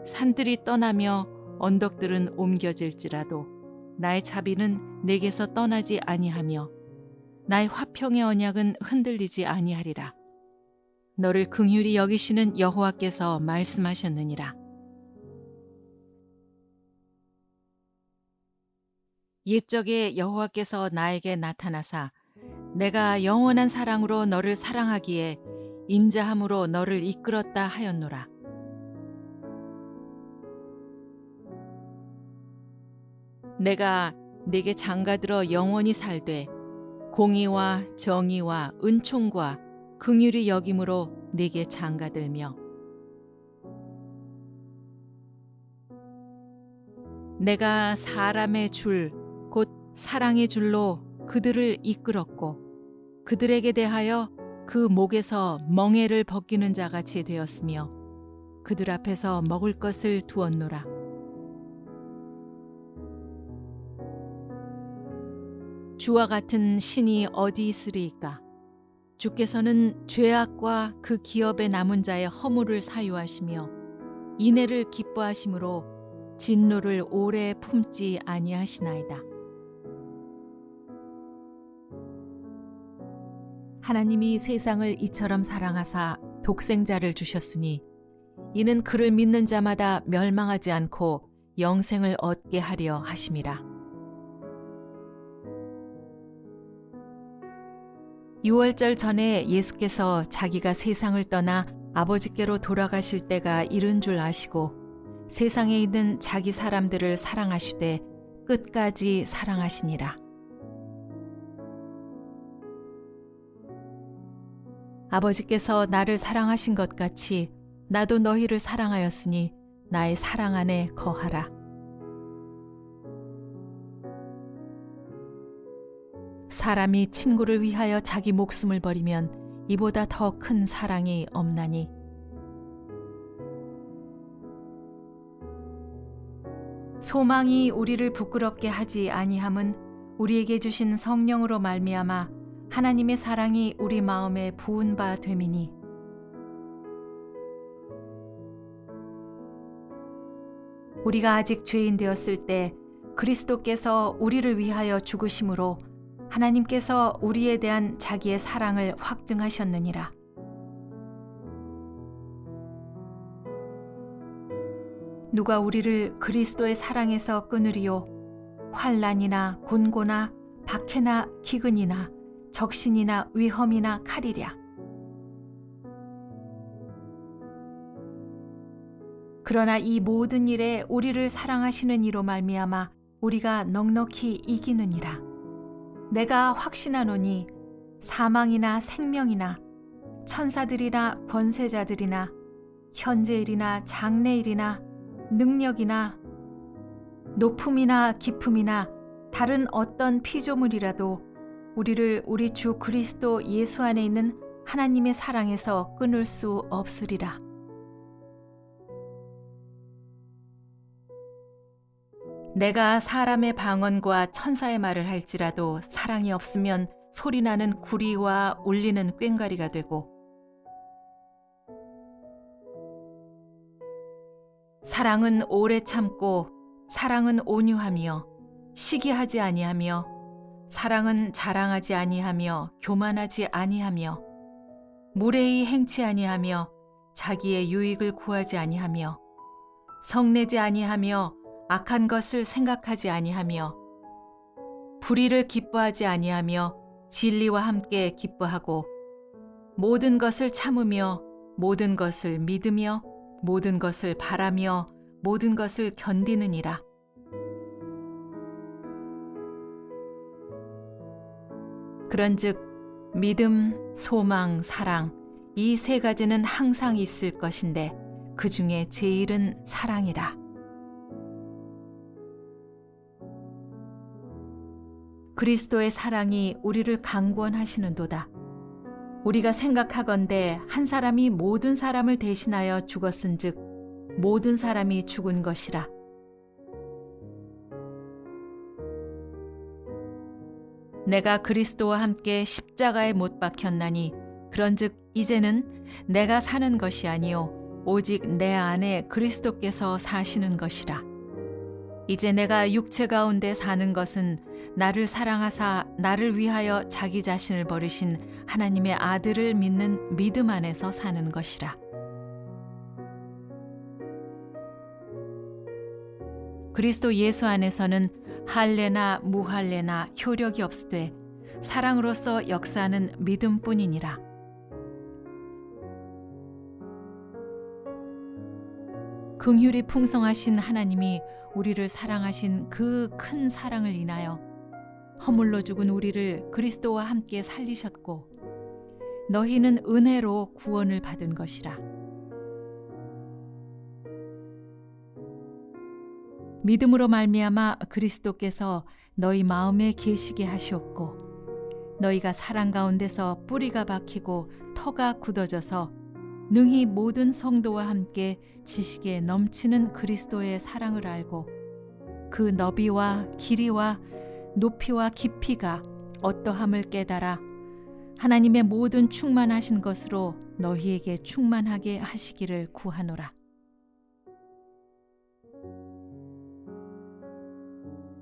산들이 떠나며 언덕들은 옮겨질지라도 나의 자비는 내게서 떠나지 아니하며 나의 화평의 언약은 흔들리지 아니하리라. 너를 긍휼히 여기시는 여호와께서 말씀하셨느니라. 옛적에 여호와께서 나에게 나타나사 내가 영원한 사랑으로 너를 사랑하기에 인자함으로 너를 이끌었다 하였노라. 내가 네게 장가들어 영원히 살되 공의와 정의와 은총과 긍휼히 여김으로 네게 장가들며 내가 사람의 줄 곧 사랑의 줄로 그들을 이끌었고 그들에게 대하여 그 목에서 멍에를 벗기는 자같이 되었으며 그들 앞에서 먹을 것을 두었노라. 주와 같은 신이 어디 있으리이까? 주께서는 죄악과 그 기업에 남은 자의 허물을 사유하시며 인애를 기뻐하심으로 진노를 오래 품지 아니하시나이다. 하나님이 세상을 이처럼 사랑하사 독생자를 주셨으니 이는 그를 믿는 자마다 멸망하지 않고 영생을 얻게 하려 하심이라. 유월절 전에 예수께서 자기가 세상을 떠나 아버지께로 돌아가실 때가 이른 줄 아시고 세상에 있는 자기 사람들을 사랑하시되 끝까지 사랑하시니라. 아버지께서 나를 사랑하신 것 같이 나도 너희를 사랑하였으니 나의 사랑 안에 거하라. 사람이 친구를 위하여 자기 목숨을 버리면 이보다 더 큰 사랑이 없나니. 소망이 우리를 부끄럽게 하지 아니함은 우리에게 주신 성령으로 말미암아 하나님의 사랑이 우리 마음에 부은 바 됨이니. 우리가 아직 죄인 되었을 때 그리스도께서 우리를 위하여 죽으심으로 하나님께서 우리에 대한 자기의 사랑을 확증하셨느니라. 누가 우리를 그리스도의 사랑에서 끊으리요? 환난이나 곤고나 박해나 기근이나 적신이나 위험이나 칼이랴. 그러나 이 모든 일에 우리를 사랑하시는 이로 말미암아 우리가 넉넉히 이기느니라. 내가 확신하노니 사망이나 생명이나 천사들이나 권세자들이나 현재일이나 장래일이나 능력이나 높음이나 깊음이나 다른 어떤 피조물이라도 우리를 우리 주 그리스도 예수 안에 있는 하나님의 사랑에서 끊을 수 없으리라. 내가 사람의 방언과 천사의 말을 할지라도 사랑이 없으면 소리나는 구리와 울리는 꽹과리가 되고 사랑은 오래 참고 사랑은 온유하며 시기하지 아니하며 사랑은 자랑하지 아니하며 교만하지 아니하며 무례히 행치 아니하며 자기의 유익을 구하지 아니하며 성내지 아니하며 악한 것을 생각하지 아니하며 불의를 기뻐하지 아니하며 진리와 함께 기뻐하고 모든 것을 참으며 모든 것을 믿으며 모든 것을 바라며 모든 것을 견디느니라. 그런즉 믿음, 소망, 사랑 이 세 가지는 항상 있을 것인데 그 중에 제일은 사랑이라. 그리스도의 사랑이 우리를 강권하시는도다. 우리가 생각하건대 한 사람이 모든 사람을 대신하여 죽었은즉 모든 사람이 죽은 것이라. 내가 그리스도와 함께 십자가에 못 박혔나니 그런즉 이제는 내가 사는 것이 아니요 오직 내 안에 그리스도께서 사시는 것이라. 이제 내가 육체 가운데 사는 것은 나를 사랑하사 나를 위하여 자기 자신을 버리신 하나님의 아들을 믿는 믿음 안에서 사는 것이라. 그리스도 예수 안에서는 할례나 무할례나 효력이 없으되 사랑으로서 역사하는 믿음뿐이니라. 긍휼이 풍성하신 하나님이 우리를 사랑하신 그 큰 사랑을 인하여 허물로 죽은 우리를 그리스도와 함께 살리셨고 너희는 은혜로 구원을 받은 것이라. 믿음으로 말미암아 그리스도께서 너희 마음에 계시게 하시옵고 너희가 사랑 가운데서 뿌리가 박히고 터가 굳어져서 능히 모든 성도와 함께 지식에 넘치는 그리스도의 사랑을 알고 그 너비와 길이와 높이와 깊이가 어떠함을 깨달아 하나님의 모든 충만하신 것으로 너희에게 충만하게 하시기를 구하노라.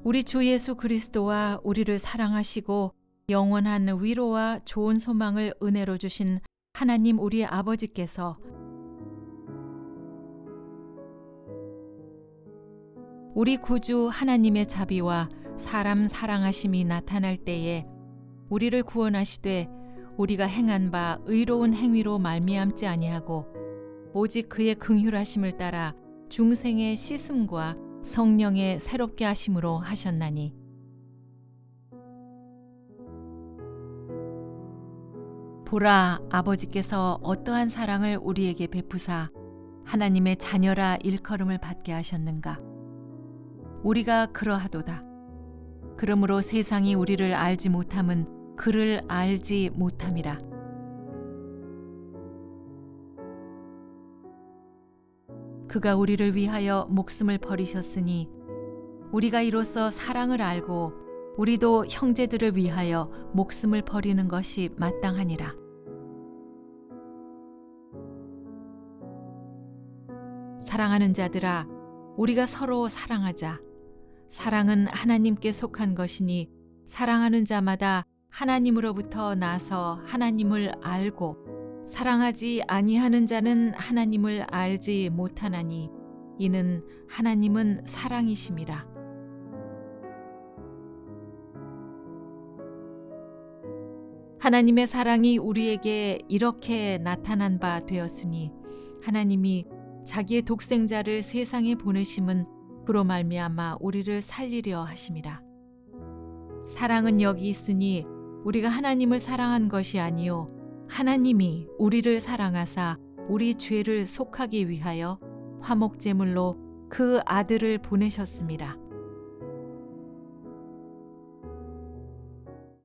우리 주 예수 그리스도와 우리를 사랑하시고 영원한 위로와 좋은 소망을 은혜로 주신 하나님 우리 아버지께서 우리 구주 하나님의 자비와 사람 사랑하심이 나타날 때에 우리를 구원하시되 우리가 행한 바 의로운 행위로 말미암지 아니하고 오직 그의 긍휼하심을 따라 중생의 씻음과 성령의 새롭게 하심으로 하셨나니 보라 아버지께서 어떠한 사랑을 우리에게 베푸사 하나님의 자녀라 일컬음을 받게 하셨는가. 우리가 그러하도다. 그러므로 세상이 우리를 알지 못함은 그를 알지 못함이라. 그가 우리를 위하여 목숨을 버리셨으니 우리가 이로써 사랑을 알고 우리도 형제들을 위하여 목숨을 버리는 것이 마땅하니라. 사랑하는 자들아, 우리가 서로 사랑하자. 사랑은 하나님께 속한 것이니 사랑하는 자마다 하나님으로부터 나서 하나님을 알고 사랑하지 아니하는 자는 하나님을 알지 못하나니 이는 하나님은 사랑이심이라. 하나님의 사랑이 우리에게 이렇게 나타난 바 되었으니 하나님이 자기의 독생자를 세상에 보내심은 그로 말미암아 우리를 살리려 하심이라. 사랑은 여기 있으니 우리가 하나님을 사랑한 것이 아니요 하나님이 우리를 사랑하사 우리 죄를 속하기 위하여 화목제물로 그 아들을 보내셨음이라.